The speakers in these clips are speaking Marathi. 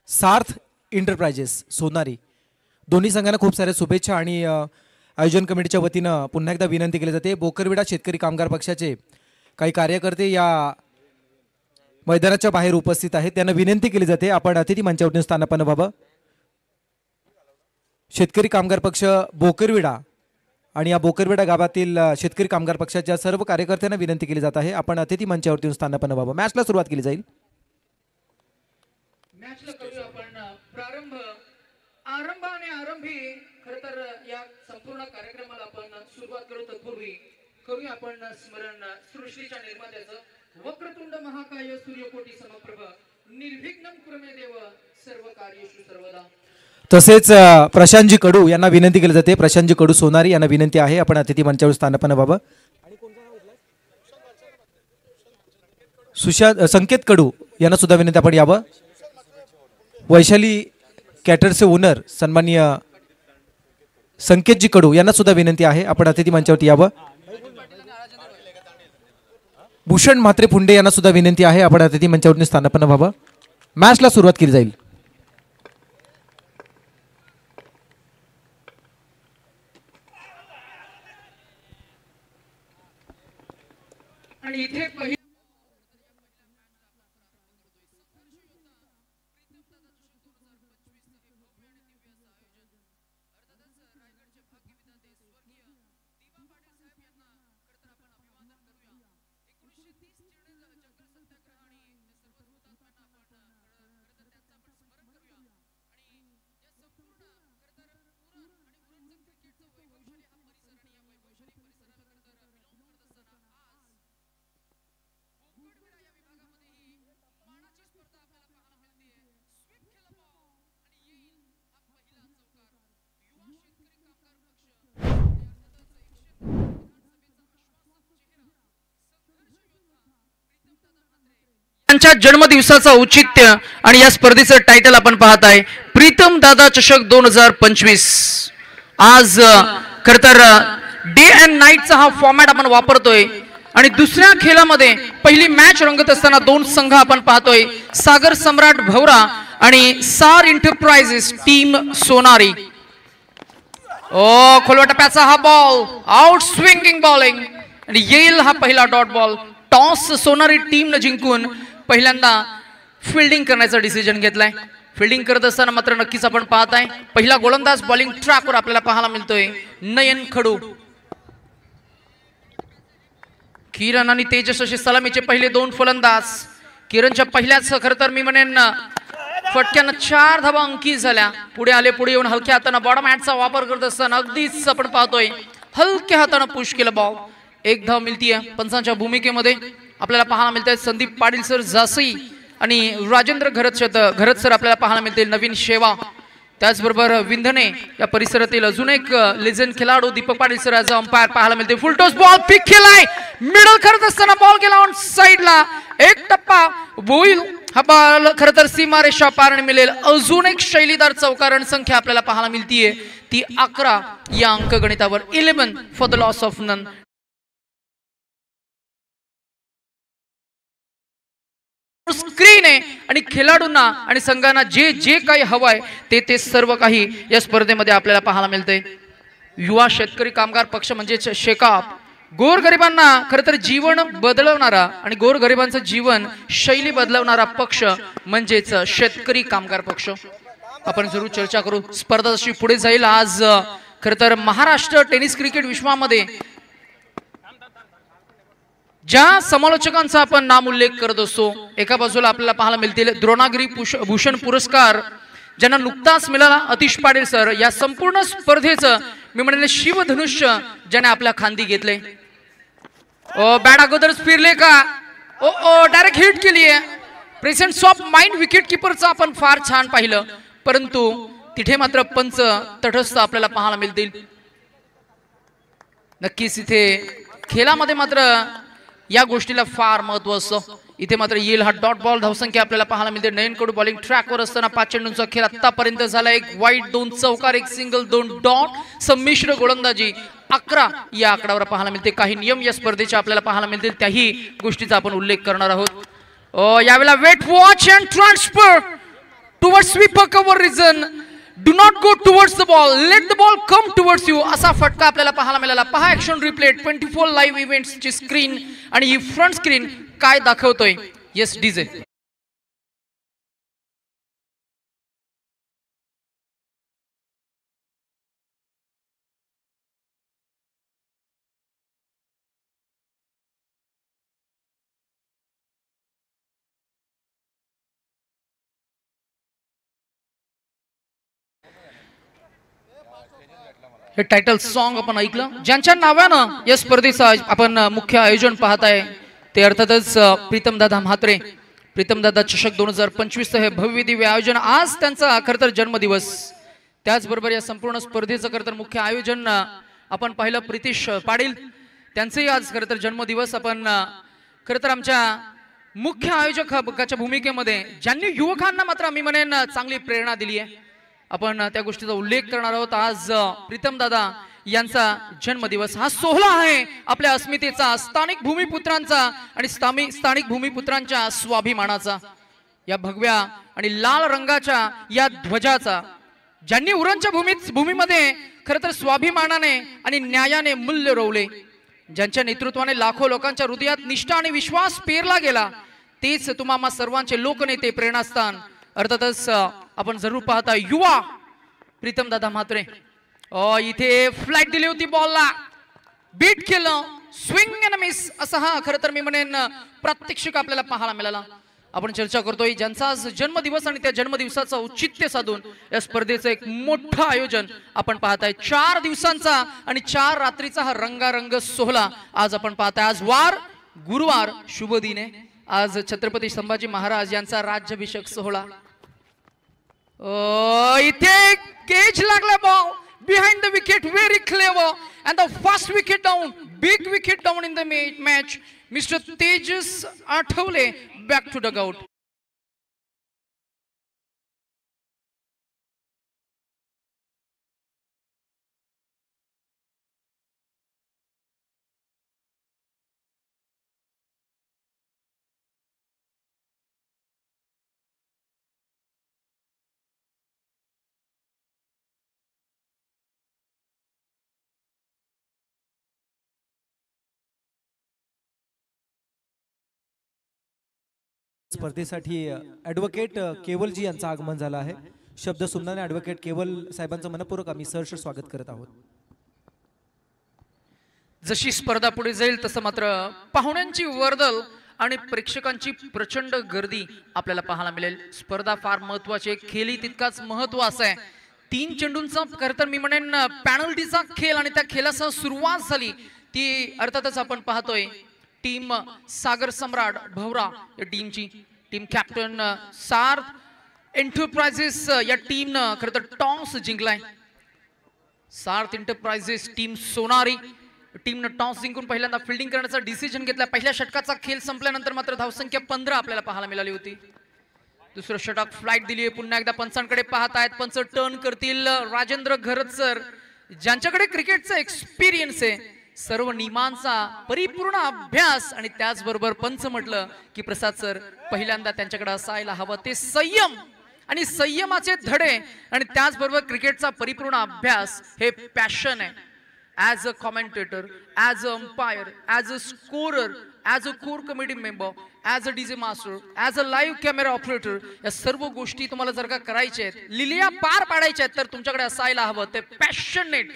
सार्थ एंटरप्राइजेस सोनारी दोन्ही संघांना खूप साऱ्या शुभेच्छा आणि आयोजन कमिटीच्या वतीनं पुन्हा एकदा विनंती केली जाते। बोकरविडा शेतकरी कामगार पक्षाचे काही कार्यकर्ते या मैदानाच्या बाहेर उपस्थित आहेत, त्यांना विनंती केली जाते आपण अतिथी मंचावरून स्थानापन्न व्हावं। शेतकरी कामगार पक्ष बोकरविडा आणि या बोकरविडा गावातील शेतकरी कामगार पक्षाच्या सर्व कार्यकर्त्यांना विनंती केली जात आहे आपण अतिथी मंचावरून स्थानापन्न व्हावं। मॅचला सुरुवात केली जाईल। मॅचला करूया आपण प्रारंभ आरंभ आणि आरंभी खरं तर या संपूर्ण कार्यक्रमाला आपण सुरुवात करू तत्पूर्वी करूया आपण स्मरण सृष्टीच्या निर्मात्याचं वक्रतुंड महाकाय सूर्यकोटी समप्रभ निर्विघ्नं कुरुमे देव सर्व कार्येषु सर्वदा। तसेच प्रशांतजी कडू यांना विनंती केली जाते, प्रशांतजी कडू सोनारी यांना विनंती आहे आपण अतिथी मंचावर स्थानापन्न व्हावं। संकेत कडू यांना सुद्धा विनंती आपण यावं। वैशाली कॅटरचे ओनर सन्माननीय संकेतजी कडू यांना सुद्धा विनंती आहे आपण अतिथी मंचावरती यावं। भूषण म्हात्रे फुंडे यांना सुद्धा विनंती आहे आपण अतिथी मंचावरून स्थानापन्न व्हावं। मॅचला सुरुवात केली जाईल। आणि इथे त्यांच्या जन्मदिवसाचं औचित्य आणि या स्पर्धेचं टायटल आपण पाहत आहे प्रीतम दादा चषक 2025। आज खरं तर डे अँड नाईटचा हा फॉर्मॅट आपण वापरतोय आणि दुसऱ्या खेळामध्ये पहिली मॅच रंगत असताना दोन संघ आपण पाहतोय, सागर सम्राट भवरा आणि सार एंटरप्राइजेस टीम सोनारी। खोलवा टप्प्याचा हा बॉल आउट स्विंगिंग बॉलिंग आणि येईल हा पहिला डॉट बॉल। टॉस सोनारी टीमने जिंकून पहिल्यांदा फिल्डिंग करण्याचा डिसिजन घेतलाय। फिल्डिंग करत असताना मात्र नक्कीच आपण पाहत आहे पहिला गोलंदाज बॉलिंग ट्रॅकवर आपल्याला पाहायला मिळतोय नयन खडू। किरण आणि तेजस असे सलामीचे पहिले दोन फलंदाज। किरणच्या पहिल्याच खरं तर मी म्हणेन फटक्यानं 4 धावा अंकित झाल्या। पुढे आले, पुढे येऊन हलक्या हाताने बॉटम हॅटचा वापर करत असताना अगदीच आपण पाहतोय हलक्या हाताने पुश केलं बॉल। 1 धाव मिळतीये। पंचांच्या भूमिकेमध्ये आपल्याला पाहायला मिळत आहे संदीप पाटील सर जासई आणि राजेंद्र घरत सर आपल्याला पाहायला मिळते नवीन शेवा। त्याचबरोबर विंधने या परिसरातील अजून एक लेजंड खेळाडू Deepak Patil sir as umpire पाहायला मिळते। फुल टॉस बॉल पिक केलाय, मिडल करत असताना बॉल गेला ऑन साइडला। एक टप्पा होईल हा बॉल खरं तर सीमारेषा पार मिळेल। अजून एक शैलीदार चौकार संख्या आपल्याला पाहायला मिळतीये ती 11 या अंकगणितावर 11 for the loss of none. Screen आहे आणि खेळाडूंना आणि संघांना जे जे काही हवंय ते सर्व काही या स्पर्धेमध्ये आपल्याला पाहायला मिळते। युवा शेतकरी कामगार पक्ष म्हणजे शेकाप गोरगरिबांना खरं तर जीवन बदलवणारा आणि गोरगरिबांचं जीवन शैली बदलवणारा पक्ष म्हणजेच शेतकरी कामगार पक्ष। आपण जरूर चर्चा करू। स्पर्धा जशी पुढे जाईल आज खरं तर महाराष्ट्र टेनिस क्रिकेट विश्वामध्ये ज्या समालोचकांचा आपण नाम उल्लेख करत असतो एका बाजूला आपल्याला पाहायला मिळतील द्रोणागिरी भूषण पुरस्कार ज्यांना नुकताच मिळाला अतिश पाटील सर। या संपूर्ण स्पर्धेचं मी म्हणेन शिवधनुष्य ज्याने आपल्या खांदी घेतले। बॅट अगोदरच फिरले का डायरेक्ट हिट केली आहे। प्रेझेंट्स ऑफ माइंड विकेट किपरचं आपण फार छान पाहिलं, परंतु तिथे मात्र पंच तटस्थ आपल्याला पाहायला मिळतील। नक्कीच इथे खेळामध्ये मात्र या गोष्टीला फार महत्व असतं। इथे मात्र येईल हा डॉट बॉल। धावसंख्या आपल्याला पाहायला मिळते नयन कडू बॉलिंग ट्रॅकवर असताना 5 चेंडूंचा खेळ आतापर्यंत झाला। 1 वाईट 2 चौकार 1 सिंगल 2 डॉट। संमिश्र गोलंदाजी 11 या आकड्यावर पाहायला मिळते। काही नियम या स्पर्धेचे आपल्याला पाहायला मिळतील त्याही गोष्टीचा आपण उल्लेख करणार आहोत। यावेळेला wait watch and transfer towards sweeper cover region, do not go towards the ball, let the ball come towards you, असा फटका आपल्याला पाहायला मिळाला. पहा ऍक्शन रिप्ले 24 लाईव्ह इव्हेंट्सची स्क्रीन आणि ही फ्रंट स्क्रीन काय दाखवतोय. Yes DJ. हे टायटल सॉन्ग आपण ऐकलं, ज्यांच्या नावानं या स्पर्धेचं आपण मुख्य आयोजन पाहताय ते अर्थातच प्रीतमदादा म्हात्रे. प्रीतमदादा चषक 2025 हे भव्य दिव्य आयोजन. आज त्यांचा खरं तर जन्मदिवस. त्याचबरोबर या संपूर्ण स्पर्धेचं खरं तर मुख्य आयोजन आपण पाहिलं प्रितीश पाटील, त्यांचंही आज खरं तर जन्मदिवस. आपण खरं तर आमच्या मुख्य आयोजकाच्या भूमिकेमध्ये ज्यांनी युवकांना मात्र मी म्हणेन चांगली प्रेरणा दिली आहे, आपण त्या गोष्टीचा उल्लेख करणार आहोत. आज प्रीतमदादा यांचा जन्मदिवस. हा सोहळा आहे आपल्या अस्मितेचा, स्थानिक भूमिपुत्रांचा आणि स्थानिक भूमिपुत्रांच्या स्वाभिमानाचा. या भगव्या आणि लाल रंगाच्या या ध्वजाचा ज्यांनी उरणच्या भूमीमध्ये खरं तर स्वाभिमानाने आणि न्यायाने मूल्य रोवले, ज्यांच्या नेतृत्वाने लाखो लोकांच्या हृदयात निष्ठा आणि विश्वास पेरला गेला, तेच तुम्हा सर्वांचे लोकनेते, प्रेरणास्थान. अर्थातच आपण जरूर पाहता युवा प्रीतमदादा म्हात्रे. इथे फ्लाइट दिली होती बॉलला, बीट केलं, स्विंग अँड मिस, असा हा खरं तर मी म्हणेन प्रात्यक्षिक आपल्याला पाहायला मिळाला. आपण चर्चा करतोय ज्यांचा आज जन्मदिवस आणि त्या जन्मदिवसाचं औचित्य साधून या स्पर्धेचं एक मोठं आयोजन आपण पाहताय. 4 दिवसांचा आणि 4 रात्रीचा हा रंगारंग सोहळा आज आपण पाहताय. आज वार गुरुवार, शुभ दिन आहे. आज छत्रपती संभाजी महाराज यांचा राज्याभिषेक सोहळा. इथे केज लागला ball behind the wicket, very clever, and the first wicket down, big wicket down in the match. Mr. Tejas Athawale back to dugout. स्पर्धेसाठी ॲडव्होकेट केवलजी यांचं आगमन झालं आहे. शब्द सुमनाने ॲडव्होकेट केवल साहेबांचं मनपूर्वक आम्ही सहर्ष स्वागत करत आहोत. जशी स्पर्धा पुढे जाईल तसं मात्र पाहुण्यांची वर्दळ आणि प्रेक्षकांची प्रचंड गर्दी आपल्याला पाहायला मिळेल. स्पर्धा फार महत्वाची आहे, खेळही तितकाच महत्वाचा आहे. 3 चेंडूंचा खरं तर मी म्हणेन पॅनल्टीचा खेळ आणि त्या खेळासह सुरुवात झाली ती अर्थातच आपण पाहतोय टीम सागर सम्राट भवरा या टीमची. टीम कॅप्टन सार्थ एंटरप्राइजेस या टीमनं खरं तर टॉस जिंकलाय. सार्थ एंटरप्राइजेस टीम सोनारी टीमनं टॉस जिंकून पहिल्यांदा फिल्डिंग करण्याचा डिसिजन घेतला. पहिल्या षटकाचा खेळ संपल्यानंतर मात्र धावसंख्या 15 आपल्याला पाहायला मिळाली होती. दुसरं षटक फ्लाइट दिली आहे. पुन्हा एकदा पंचांकडे पाहत आहेत, पंच टर्न करतील. राजेंद्र घरत सर ज्यांच्याकडे क्रिकेटचा एक्सपिरियन्स आहे, सर्व नियमांचा परिपूर्ण अभ्यास आणि त्याचबरोबर पंच म्हटलं की प्रसाद सर पहिल्यांदा त्यांच्याकडे असायला हवं ते संयम आणि संयमाचे धडे आणि त्याचबरोबर क्रिकेटचा परिपूर्ण अभ्यास हे पॅशन आहे. As a commentator, as a umpire, as a scorer, as a core committee member, as a DJ master, as a live camera operator, या सर्व गोष्टी तुम्हाला जर का करायच्या आहेत, लिलिया पार पाडायच्या आहेत, तर तुमच्याकडे असायला हवं ते पॅशनेट.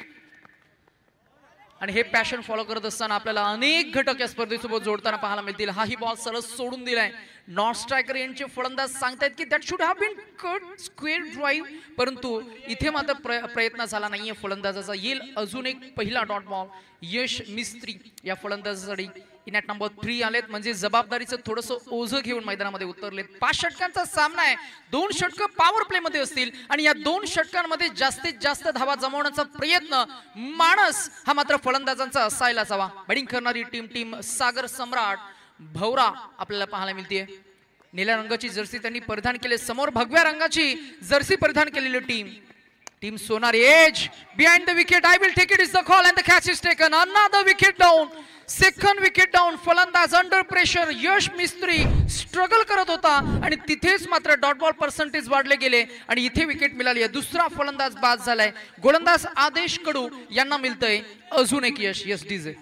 आणि हे पॅशन फॉलो करत असताना आपल्याला अनेक घटक या स्पर्धेसोबत जोडताना पाहायला मिळतील. हाही बॉल सरळ सोडून दिलाय. नॉन स्ट्रायकर यांचे फलंदाज सांगतायत की that should have been cut square drive, परंतु इथे मात्र प्रयत्न झाला नाहीये फलंदाजाचा. येईल अजून एक पहिला डॉट बॉल. यश मिस्त्री या फलंदाजासाठी इन ॲट नंबर 3 आलेत, म्हणजे जबाबदारीचं थोडंसं ओझं घेऊन मैदानामध्ये उतरलेत. 5 षटकांचा सामना आहे. 2 षटकं पॉवर प्ले मध्ये असतील आणि या 2 षटकांमध्ये जास्तीत जास्त धावा जमवण्याचा प्रयत्न माणस हा मात्र फलंदाजांचा असायलाच हवा. बॅटिंग करणारी टीम सागर सम्राट भवरा आपल्याला पाहायला मिळते. निळ्या रंगाची जर्सी त्यांनी परिधान केली, समोर भगव्या रंगाची जर्सी परिधान केलेली team. Team Sonari edge behind the wicket. I will take it is the call and the catch is taken. Another wicket down. Second wicket down. फलंदाज under pressure. यश मिस्त्री struggle करत होता आणि तिथेच मात्र डॉट बॉल पर्सेंटेज वाढले गेले आणि इथे विकेट मिळाली आहे. दुसरा फलंदाज बाद झालाय. गोलंदाज आदेश कडू यांना मिळतंय अजून एक यश. Yes DJ.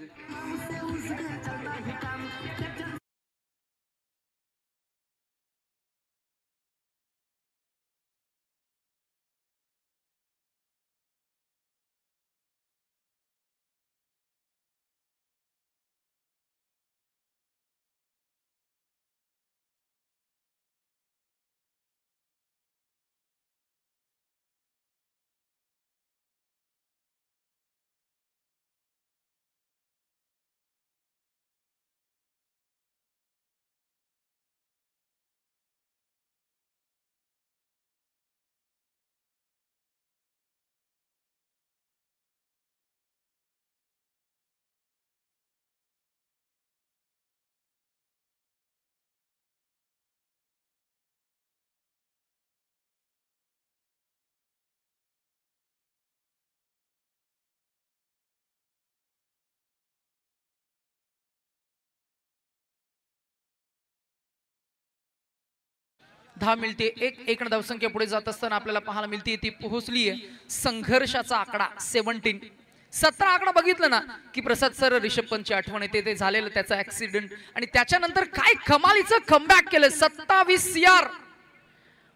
दहा मिळते एक धावसंख्या पुढे जात असताना आपल्याला पाहायला मिळते ती पोहोचली आहे संघर्षाचा आकडा 17 आकडा बघितलं ना की प्रसाद सर रिषभ पंतची आठवण येते. ते झालेलं त्याचा ऍक्सिडेंट आणि त्याच्यानंतर काय कमालीचं कमबॅक केलं. 27 CR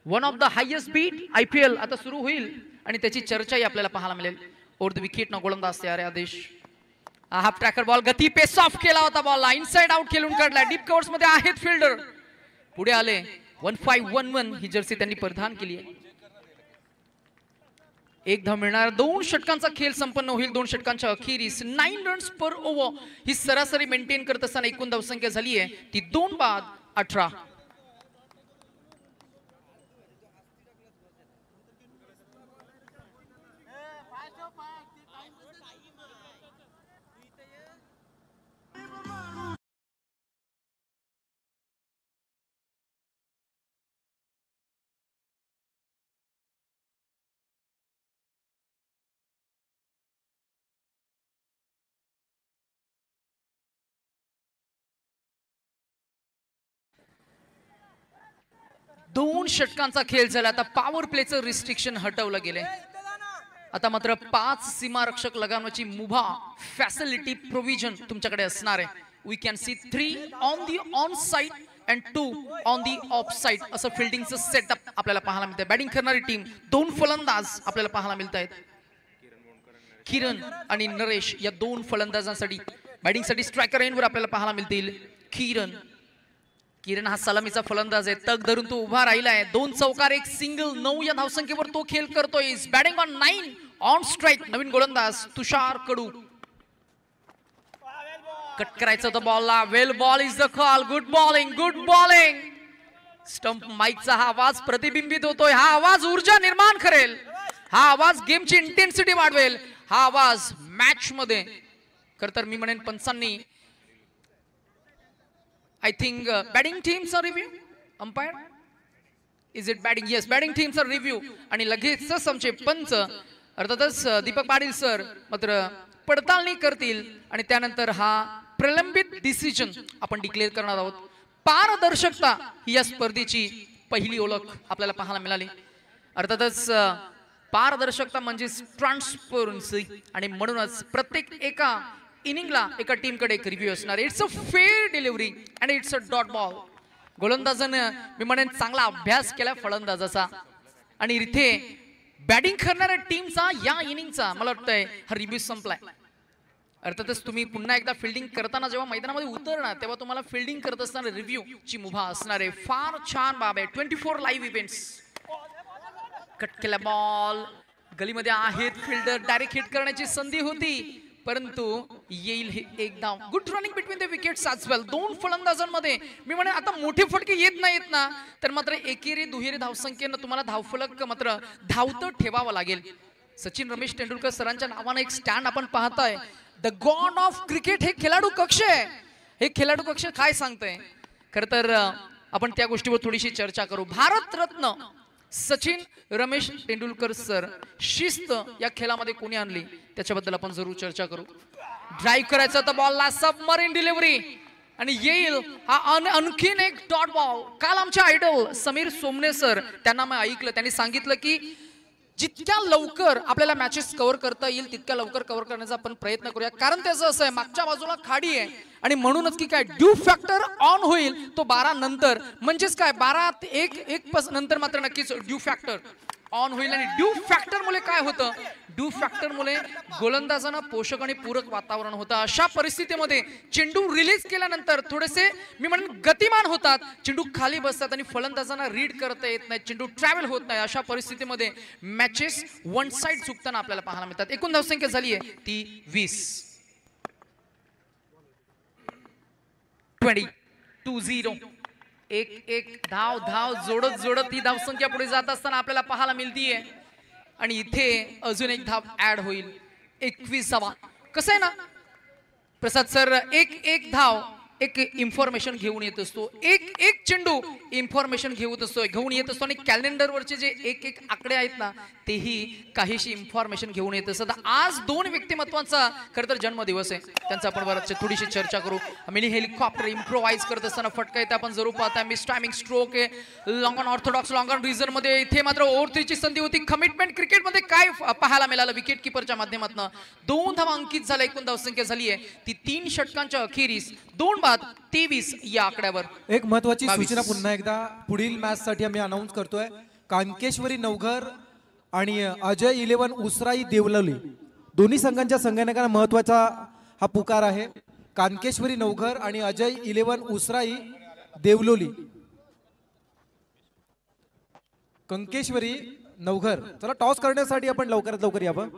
one of the highest beat IPL आता सुरू होईल आणि त्याची चर्चाही आपल्याला पाहायला मिळेल. ओव्हर द विकेट न गोलंदाज तयार आहे आदेश. हाफ ट्रॅकर बॉल गती पेस ऑफ केला होता. बॉलला इनसाइड आउट खेळून काढला. डीप कव्हर्स मध्ये आहेत फिल्डर. पुढे आले 1511 ही जर्सी त्यांनी परिधान केली आहे. एक धाव मिळणार. 2 षटकांचा खेळ संपन्न होईल. 2 षटकांच्या अखेरीस 9 रन्स पर ओव्हर ही सरासरी मेंटेन करत असताना एकूण धावसंख्या झाली आहे ती 2 बाद 18. दोन षटकांचा खेळ झाला. आता पॉवर प्लेचं रिस्ट्रिक्शन हटवलं गेले. आता मात्र 5 सीमारक्षक लगावण्याची मुभा फॅसिलिटी प्रोव्हिजन तुमच्याकडे असणार आहे. We can see 3 on the on side and 2 on the off side असं फिल्डिंगचं सेटअप आपल्याला पाहायला मिळतंय. बॅटिंग करणारी टीम 2 फलंदाज आपल्याला पाहायला मिळत आहेत. किरण आणि नरेश या 2 फलंदाजांसाठी बॅटिंगसाठी स्ट्रायकर एंडवर आपल्याला पाहायला मिळतील. किरण हा सलामीचा फलंदाज आहे. तग धरून तो उभा राहिलाय. 2 चौकार 1 सिंगल 9 या धावसंख्येवर तो खेळ करतोय. Batting on 9 on strike. नवीन गोलंदाज तुषार कडू. कट करायचं होतं बॉलला. Well ball is the call. Good bowling. Stump माईकचा हा आवाज प्रतिबिंबित होतोय. हा आवाज ऊर्जा निर्माण करेल. हा आवाज गेमची इंटेन्सिटी वाढवेल. हा आवाज मॅच मध्ये खरं तर मी म्हणेन पंचांनी I think batting teams are review. Umpire, is it batting? Yes, batting teams are review. आणि लगेचच आमचे पंच अर्थातच दीपक पाटील सर मात्र पडताळणी करतील आणि त्यानंतर हा प्रलंबित डिसिजन आपण डिक्लेअर करणार आहोत. पारदर्शकता ही या स्पर्धेची पहिली ओळख आपल्याला पाहायला मिळाली. अर्थातच पारदर्शकता म्हणजे ट्रान्सपरन्सी आणि म्हणूनच प्रत्येक एका इनिंगला एका टीम कडे एक रिव्ह्यू असणार. It's a fair delivery and it's a dot ball. गोलंदाजानं मी म्हणेन चांगला अभ्यास केला फलंदाजाचा आणि इथे बॅटिंग करणाऱ्या टीमचा या इनिंगचा मला वाटतंय हा रिव्ह्यू संपलाय. अर्थातच तुम्ही पुन्हा एकदा फिल्डिंग करताना जेव्हा मैदानामध्ये उतरणार तेव्हा तुम्हाला फिल्डिंग करत असताना रिव्ह्यू ची मुभा असणार आहे. फार छान बाब आहे. 24 लाईव्ह इव्हेंट्स. कट केला बॉल. गलीमध्ये आहेत फिल्डर. डायरेक्ट हिट करण्याची संधी होती परंतु येईल हे एक धाव. Good running between the wickets as well. 2 फलंदाजांमध्ये मी म्हणेन आता मोठे फटके येत नाहीत ना तर मात्र एकेरी दुहेरी धावसंख्येनं तुम्हाला धावफलक मात्र धावतं ठेवावं लागेल. सचिन रमेश तेंडुलकर सरांच्या नावानं एक स्टँड आपण पाहताय. द गॉड ऑफ क्रिकेट हे खेळाडू कक्ष आहे. हे खेळाडू कक्ष काय सांगतंय खरं तर आपण त्या गोष्टीवर थोडीशी चर्चा करू. भारतरत्न सचिन रमेश तेंडुलकर सर, शिस्त या खेळामध्ये कोणी आणली त्याच्याबद्दल आपण जरूर चर्चा करू. ड्राईव्ह करायचा तर बॉलला सबमरीन डिलिव्हरी आणि येईल हा आणखीन एक डॉट बॉल. काल आमच्या आयडल समीर सोमने सर, त्यांना मी ऐकलं, त्यांनी सांगितलं की जितक्या लवकर आपल्याला मॅचेस कव्हर करता येईल तितक्या लवकर कव्हर करण्याचा आपण प्रयत्न करूया. कारण त्याचं असं आहे, मागच्या बाजूला खाडी आहे आणि म्हणूनच की काय ड्यू फॅक्टर ऑन होईल तो 12 नंतर, म्हणजेच काय 12 ते 1 नंतर मात्र नक्कीच ड्यू फॅक्टर ऑन होईल. आणि ड्यू फॅक्टर मुळे काय होतं, ड्यू फॅक्टर मुळे गोलंदाजांना पोषक आणि पूरक वातावरण होतं. अशा परिस्थितीमध्ये चेंडू रिलीज केल्यानंतर थोडेसे मी म्हणेन गतिमान होतात, चेंडू खाली बसतात आणि फलंदाजांना रीड करता येत नाही, चेंडू ट्रॅव्हल होत नाही. अशा परिस्थितीमध्ये मॅचेस वन साइड चुकताना आपल्याला पाहायला मिळतात. एकूण धावसंख्या झाली आहे ती 20. 20-0. एक धाव जोडत ही धावसंख्या पुढे जात असताना आपल्याला पाहायला मिळतीये. आणि इथे अजून एक धाव ऍड होईल. 21. कसं आहे ना प्रसाद सर, एक धाव एक इन्फॉर्मेशन घेऊन येत असतो, एक चेंडू इन्फॉर्मेशन घेऊन येत असतो आणि कॅलेंडरवरचे जे एक आकडे आहेत ना तेही काहीशी इन्फॉर्मेशन घेऊन येत असतात. आज 2 व्यक्तिमत्वांचा खरं तर जन्मदिवस आहे, त्यांचा आपण बराच थोडीशी चर्चा करू. मिनी हेलिकॉप्टर इम्प्रोवाइज करत असताना फटका येते आपण जरूर पाहता. मिस टायमिंग स्ट्रोक आहे long on Orthodox long on reason मध्ये. इथे मात्र ओव्हर 3ची संधी होती. कमिटमेंट क्रिकेटमध्ये काय पाहायला मिळालं, विकेट किपरच्या माध्यमातून 2 धावा अंकित झाल्या. एकूण धावसंख्या झाली आहे ती 3 षटकांच्या अखेरीस 2 बाद 23 या आकड्यावर. एक महत्वाची सूचना पुन्हा एकदा पुढील मॅच साठी आम्ही अनाउन्स करतोय. कानकेश्वरी नवघर आणि अजय 11 उसराई देवलोली दोन्ही संघांच्या संघटकांना महत्वाचा हा पुकार आहे. कानकेश्वरी नवघर आणि अजय 11 उसराई देवलोली. कंकेश्वरी नवघर, चला टॉस करण्यासाठी आपण लवकरात लवकर यावं.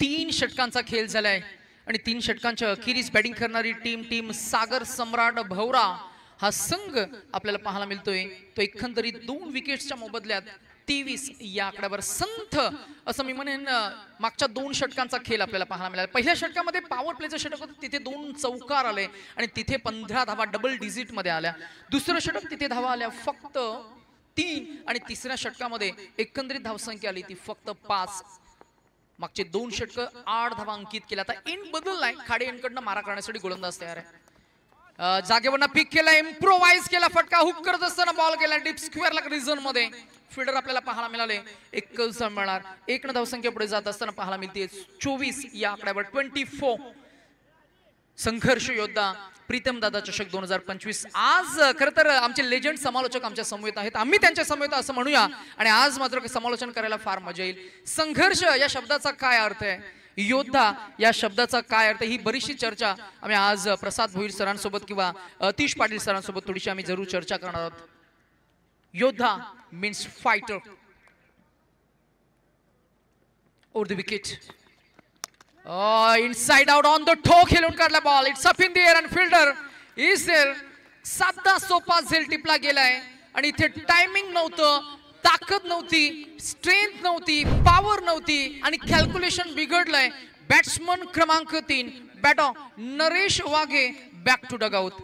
तीन षटकांचा खेळ झालाय आणि 3 षटकांच्या अखेरीस बॅटिंग करणारी टीम सागर सम्राट भौरा हा संघ आपल्याला पाहायला मिळतोय. तो एकंदरीत 2 विकेट्सच्या मोबदल्यात 23 या आकड्यावर संथ असं मी म्हणेन मागच्या 2 षटकांचा खेळ आपल्याला पाहायला मिळाला. पहिल्या षटकामध्ये पॉवर प्लेचं षटक होतं, तिथे 2 चौकार आले आणि तिथे 15 धावा डबल डिजिट मध्ये आल्या. दुसरं षटक तिथे धावा आल्या फक्त 3 आणि तिसऱ्या षटकामध्ये एकंदरीत धावसंख्या आली ती फक्त 5. मागचे 2 षटक 8 धावा अंकित केल्या. आता एंड बदललाय, खाडे एंडकडनं मारा करण्यासाठी गोलंदाज तयार आहे. जागेवरनं पिक केला, इम्प्रोवाइज केला, फटका हुक करत असताना बॉल गेला डीप स्क्वेअरला रिझन मध्ये. फिल्डर आपल्याला पाहायला मिळाले, एक सांभाळणार. 1 धावसंख्या पुढे जात असताना पाहायला मिळते 24 या आकड्यावर. 24 संघर्ष योद्धा प्रीतम दादा चषक 2025. आज खरं तर आमचे लेजंड समालोचक आमच्या समवेत आहेत, आम्ही त्यांच्या समवेत असं म्हणूया. आणि आज मात्र समालोचन करायला फार मजा येईल. संघर्ष या शब्दाचा काय अर्थ आहे, योद्धा या शब्दाचा काय अर्थ, ही बरीचशी चर्चा आम्ही आज प्रसाद भोईर सरांसोबत किंवा अतिश पाटील सरांसोबत थोडीशी आम्ही जरूर चर्चा करणार आहोत. योद्धा means fighter. Over the wicket, inside out on the toe खेळून काढला ball. It's up in the air and fielder is there. साधा सोपा झेल टिपला गेलाय आणि इथे टायमिंग नव्हतं, ताकद नव्हती, स्ट्रेंथ नव्हती, पॉवर नव्हती आणि कॅल्क्युलेशन बिघडलंय. बॅट्समन क्रमांक 3 बॅटॉ Naresh Waghe back to dugout.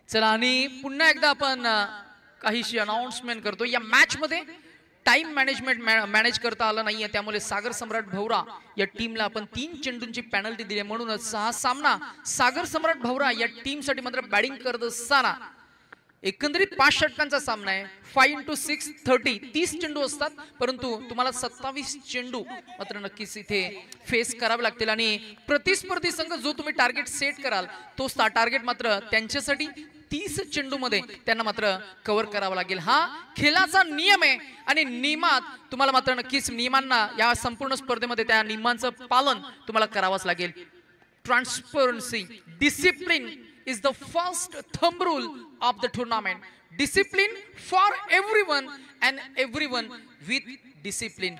चला आणि पुन्हा एकदा आपण काहीशी अनाउन्समेंट करतो. या मॅच मध्ये टाइम मॅनेजमेंट मॅनेज करता आलं नाहीये, त्यामुळे सागर सम्राट भौरा या टीमला आपण 3 चेंडूंची पेनल्टी दिली. म्हणूनच हा सामना सागर सम्राट भौरा या टीमसाठी मात्र बॅटिंग करत असताना एकंदरीत 5 षटकांचा सामना आहे. 5 × 6 30 चेंडू असतात, परंतु तुम्हाला 27 चेंडू मात्र नक्कीच इथे फेस करावे लागतील. आणि प्रतिस्पर्धी संघ जो तुम्ही टार्गेट सेट कराल तो टार्गेट मात्र त्यांच्यासाठी 30 चेंडूमध्ये त्यांना मात्र कव्हर करावं लागेल. हा खेळाचा नियम आहे आणि नियमात तुम्हाला मात्र नक्कीच नियमांना या संपूर्ण स्पर्धेमध्ये त्या नियमांचं पालन तुम्हाला करावंच लागेल. Transparency, discipline is the first thumb rule of the tournament. Discipline for everyone and everyone with discipline.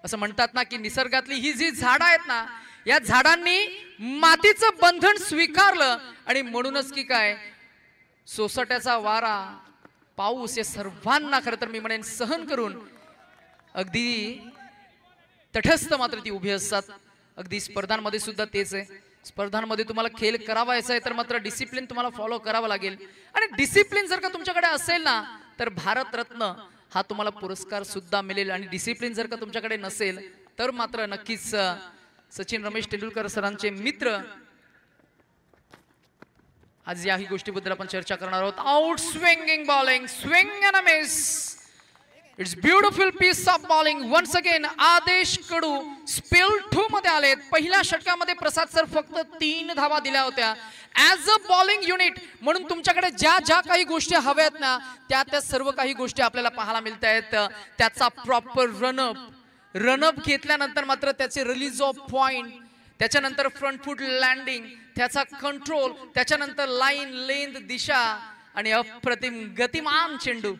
असं म्हणतात ना की निसर्गातली ही जी झाडं आहेत ना, या झाडांनी मातीचं बंधन स्वीकारलं आणि म्हणूनच की काय सोसाट्याचा वारा, पाऊस या सर्वांना खरं तर मी म्हणेन सहन करून अगदी तटस्थ मात्र ती उभी असतात. अगदी स्पर्धांमध्ये सुद्धा तेच आहे. स्पर्धांमध्ये तुम्हाला खेळ करावायचा आहे तर मात्र डिसिप्लिन तुम्हाला फॉलो करावं लागेल. आणि डिसिप्लिन जर का तुमच्याकडे असेल ना तर भारतरत्न हा तुम्हाला पुरस्कार सुद्धा मिळेल. आणि डिसिप्लिन जर का तुमच्याकडे नसेल तर मात्र नक्कीच सचिन रमेश तेंडुलकर सरांचे मित्र आज याही गोष्टीबद्दल आपण चर्चा करणार आहोत. Out swinging bowling, swing and a miss. It's beautiful piece of bowling once again. Adesh Kadu spell 2 मध्ये आलेत. पहिल्या षटकामध्ये प्रसाद सर फक्त 3 धावा दिल्या होत्या. ऍज अ बॉलिंग युनिट म्हणून तुमच्याकडे ज्या ज्या काही गोष्टी हव्यात ना त्या सर्व काही गोष्टी आपल्याला पाहायला मिळत आहेत. त्याचा प्रॉपर रनअप घेतल्यानंतर मात्र त्याचे रिलीज ऑफ पॉइंट, त्याच्यानंतर फ्रंट फूट लँडिंग, त्याचा कंट्रोल, त्याच्यानंतर लाईन, लेंथ, दिशा आणि अप्रतिम गतिमान चेंडू.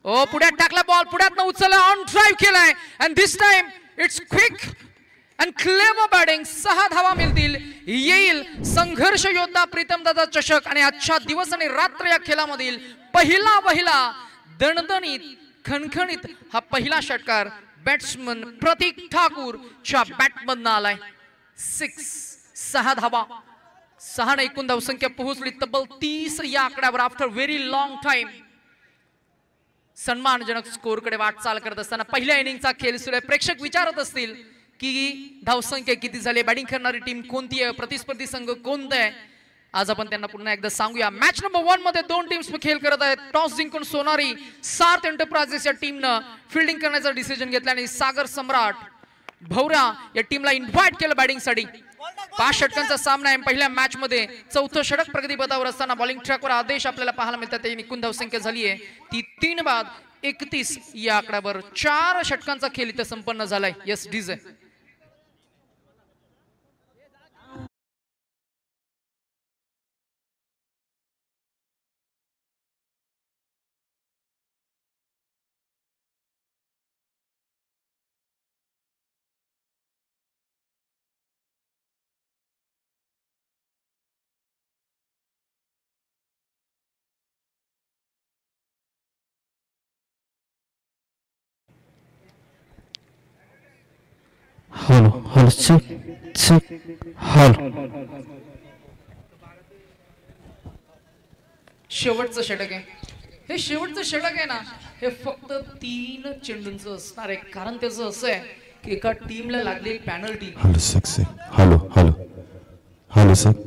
ओ पुढ्यात टाकला बॉल, पुढ्यात उचलला, ऑन ड्राइव्ह केलाय and this time it's quick and clever batting. 6 धावा मिळतील. येईल संघर्ष योद्धा प्रीतम दादा चषक आणि आजच्या दिवस आणि रात्र या खेळामधील पहिला दणदणीत खणखणीत हा पहिला षटकार बॅट्समन प्रतीक ठाकूर च्या बॅटमधनं आलाय. 6 धावा, 6 ने एकूण धावसंख्या पोहोचली तब्बल 30 या आकड्यावर आफ्टर व्हेरी लॉंग टाइम. सन्मानजनक स्कोर कडे वाटचाल करत असताना पहिल्या इनिंगचा खेळ सुरू आहे. प्रेक्षक विचारत असतील की धावसंख्या किती झाली, बॅटिंग करणारी टीम कोणती आहे, प्रतिस्पर्धी संघ कोणता आहे. आज आपण त्यांना पुन्हा एकदा सांगूया. मॅच नंबर 1 मध्ये 2 टीम्स खेळ करत आहेत. टॉस जिंकून सोनारी सार्थ एंटरप्राइजेस या टीमनं फिल्डिंग करण्याचा डिसिजन घेतला आणि सागर सम्राट भौरा या टीमला इन्व्हाइट केलं बॅटिंगसाठी. 5 षटकांचा सामना आहे. पहिल्या मॅच मध्ये 4थं षटक प्रगतीपथावर असताना बॉलिंग ट्रॅकवर आदेश आपल्याला पाहायला मिळतात. एकूण धावसंख्या झाली आहे ती 3 बाद 31 या आकड्यावर. 4 षटकांचा खेळ इथं संपन्न झालाय. Yes DJ. Hello check hello. शेवटचं षटक आहे हे. शेवटचं षटक आहे ना हे फक्त 3 चेंडूंचं असणार आहे. कारण त्याचं असं आहे की एका टीमला लागलेली penalty. Hello sir, hello sir.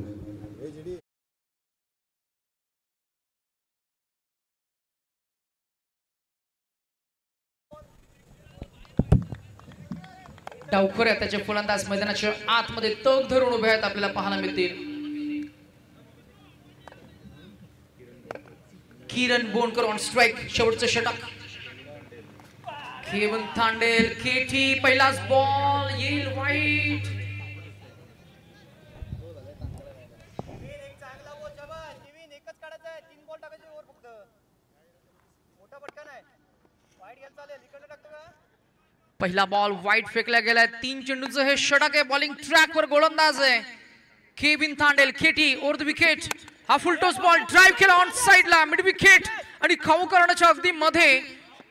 डावखोऱ्या त्याचे फलंदाज मैदानाच्या आतमध्ये तग धरून उभे आहेत आपल्याला पाहायला मिळतील. किरण बोनकर ऑन स्ट्राइक. शेवटचं षटक. केवन थांडेल, केटी, पहिलाच बॉल येईल वाईट. पहिला बॉल वाईट फेकला गेलाय. 3 चेंडूचं हे षटक आहे. बॉलिंग ट्रॅकवर गोलंदाज आहे केविन थांडेल. केटी ओव्हर द विकेट. हा फुलटॉस बॉल ड्राइव्ह केला ऑन साइडला मिड विकेट आणि खाऊ करण्याच्या अगदी मध्ये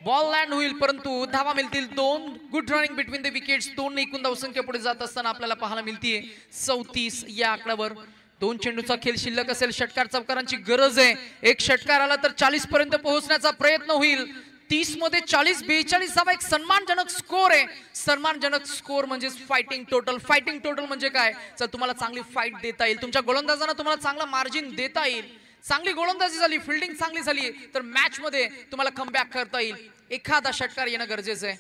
बॉल लँड होईल. परंतु धावा मिळतील 2. Good running between the wickets. 2 एकूण धावसंख्या पुढे जात असताना आपल्याला पाहायला मिळतीये 34 या आकड्यावर. 2 चेंडूचा खेळ शिल्लक असेल. षटकार चौकारांची गरज आहे. एक षटकार आला तर 40 पर्यंत पोहोचण्याचा प्रयत्न होईल. 30 मध्ये 40, 42 धावा एक सन्मानजनक स्कोर आहे. सन्मानजनक स्कोर म्हणजे फायटिंग टोटल. फायटिंग टोटल म्हणजे काय, जर तुम्हाला चांगली फाईट देता येईल, तुमच्या गोलंदाजांना तुम्हाला चांगला मार्जिन देता येईल, चांगली गोलंदाजी झाली, फिल्डिंग चांगली झाली तर मॅच मध्ये तुम्हाला कमबॅक करता येईल. एखादा षटकार येणं गरजेचं आहे.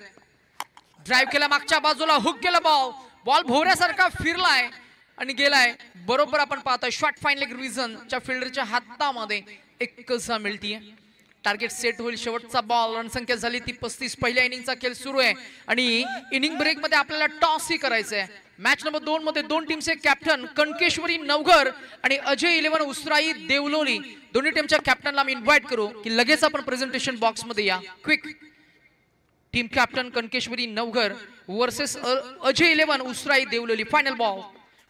ड्राइव्ह केला मागच्या बाजूला, हुक केला बॉल. बॉल भोवऱ्यासारखा फिरलाय आणि गेलाय बरोबर. आपण पाहतोय शॉर्ट फाईन लेग रिव्हिजनच्या फिल्डरच्या हातामध्ये एकच मिळतीये. टार्गेट सेट होईल. शेवटचा बॉल. रणसंख्या झाली ती 35. पहिल्या इनिंगचा खेळ सुरू आहे आणि इनिंग ब्रेक मध्ये आपल्याला टॉस ही करायचं आहे. मॅच नंबर 2 मध्ये दोन टीमचे कॅप्टन कणकेश्वरी नवघर आणि अजय 11 उसराई देवलोली दोन्ही टीमच्या कॅप्टनला मी इन्व्हाइट करू की लगेच आपण प्रेझेंटेशन बॉक्स मध्ये या. Quick. Team captain Kankeshwari Navghar versus Ajay 11 Usrai Devloli. Final ball.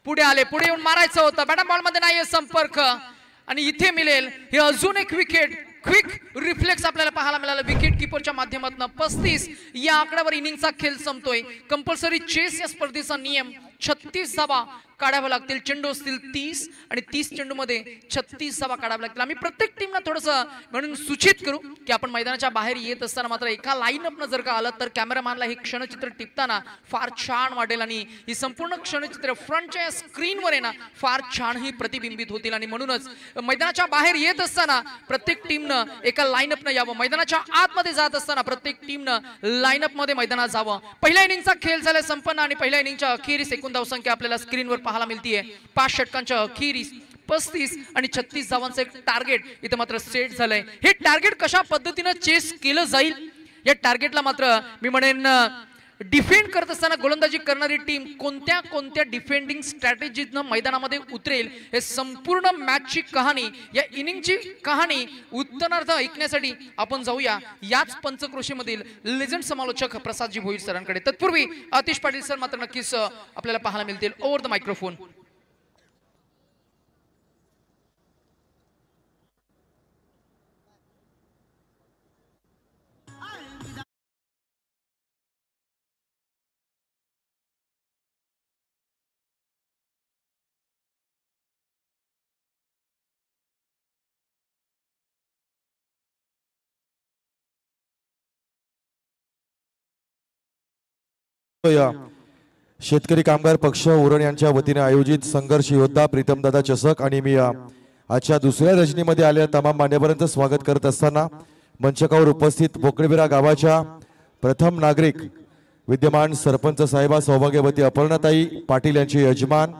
पुढे आले. पुढे येऊन मारायचं होतं. बॅटम बॉल मध्ये नाहीये संपर्क आणि इथे मिळेल हे अजून एक विकेट. क्विक रिफ्लेक्स आपल्याला पाहायला मिळाला विकेट किपरच्या माध्यमातून. 35 या आकड्यावर इनिंगचा खेळ संपतोय. कंपल्सरी चेस या स्पर्धेचा नियम. 36 धावा काढाव्या लागतील. चेंडू असतील 30 आणि 30 चेंडू मध्ये 36 धावा काढाव्या लागतील. आम्ही प्रत्येक टीमला थोडंसं म्हणून सूचित करू की आपण मैदानाच्या बाहेर येत असताना मात्र एका लाईनअपनं जर का आलं तर कॅमेरामॅनला हे क्षणचित्र टिपताना फार छान वाटेल आणि ही संपूर्ण क्षणचित्र फ्रंटच्या स्क्रीनवर आहे ना फार छान ही प्रतिबिंबित होतील. आणि म्हणूनच मैदानाच्या बाहेर येत असताना प्रत्येक टीमनं एका लाईनअपनं यावं. मैदानाच्या आतमध्ये जात असताना प्रत्येक टीमनं लाईनअप मध्ये मैदानात जावं. पहिल्या इनिंगचा खेळ झाला संपन्न आणि पहिल्या इनिंगच्या अखेरीस एकूण धावसंख्या आपल्याला स्क्रीनवर पाहायला मिळतीये. 5 षटकांच्या अखेरीस 35 आणि 36 धावांचं एक टार्गेट इथे मात्र सेट झालंय. हे टार्गेट कशा पद्धतीनं चेस केलं जाईल या टार्गेटला मात्र मी म्हणेन डिफेंड करत असताना गोलंदाजी करणारी टीम कोणत्या कोणत्या डिफेंडिंग स्ट्रॅटेजीतनं मैदानामध्ये उतरेल हे संपूर्ण मॅचची कहाणी या इनिंगची कहाणी उत्तरार्ध ऐकण्यासाठी आपण जाऊया याच पंचक्रोशीमधील लेजंड समालोचक प्रसादजी भोईर सरांकडे. तत्पूर्वी आतिश पाटील सर मात्र नक्कीच आपल्याला पाहायला मिळतील. Over the microphone. या शेतकरी कामगार पक्ष उरण यांच्या वतीने आयोजित संघर्ष योद्धा प्रीतमदादा चषक आणि मी आजच्या दुसऱ्या रजनीमध्ये आलेल्या तमाम मान्यवरांचं स्वागत करत असताना मंचकावर उपस्थित बोकडेबिरा गावाच्या प्रथम नागरिक विद्यमान सरपंच साहेबा सौभाग्यवती अपर्णाताई पाटील यांचे यजमान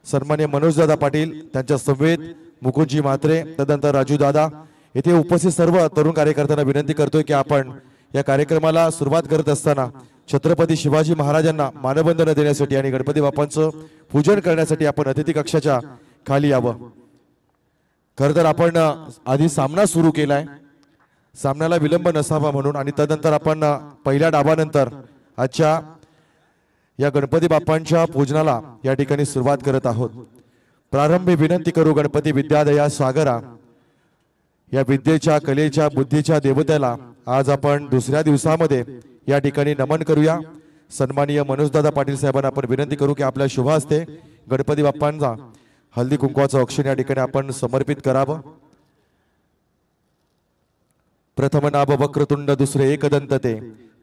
सन्मान्य मनोजदादा पाटील, त्यांच्या समवेत मुकुंदजी म्हात्रे, तदनंतर राजू दादा, येथे उपस्थित सर्व तरुण कार्यकर्त्यांना विनंती करतोय की आपण या कार्यक्रमाला सुरुवात करत असताना छत्रपती शिवाजी महाराजांना मानवंदना देण्यासाठी आणि गणपती बाप्पांचं पूजन करण्यासाठी आपण अतिथी कक्षाच्या खाली यावं. खरं तर आपण आधी सामना सुरू केलाय, सामन्याला विलंब नसावा म्हणून, आणि तदनंतर आपण पहिल्या डावानंतर आजच्या या गणपती बाप्पांच्या पूजनाला या ठिकाणी सुरुवात करत आहोत. प्रारंभी विनंती करू गणपती विद्यादया सागरा या विद्येच्या कलेच्या बुद्धीच्या देवतेला आज आपण दुसऱ्या दिवसामध्ये या ठिकाणी नमन करूया. सन्माननीय मनोजदादा पाटील साहेबांना आपण विनंती करू की आपल्या शुभ हस्ते गणपती बाप्पांचा हल्दी कुंकवाचं औक्षण या ठिकाणी आपण समर्पित करावं. प्रथम नाभ वक्रतुंड, दुसरे एकदंत ते,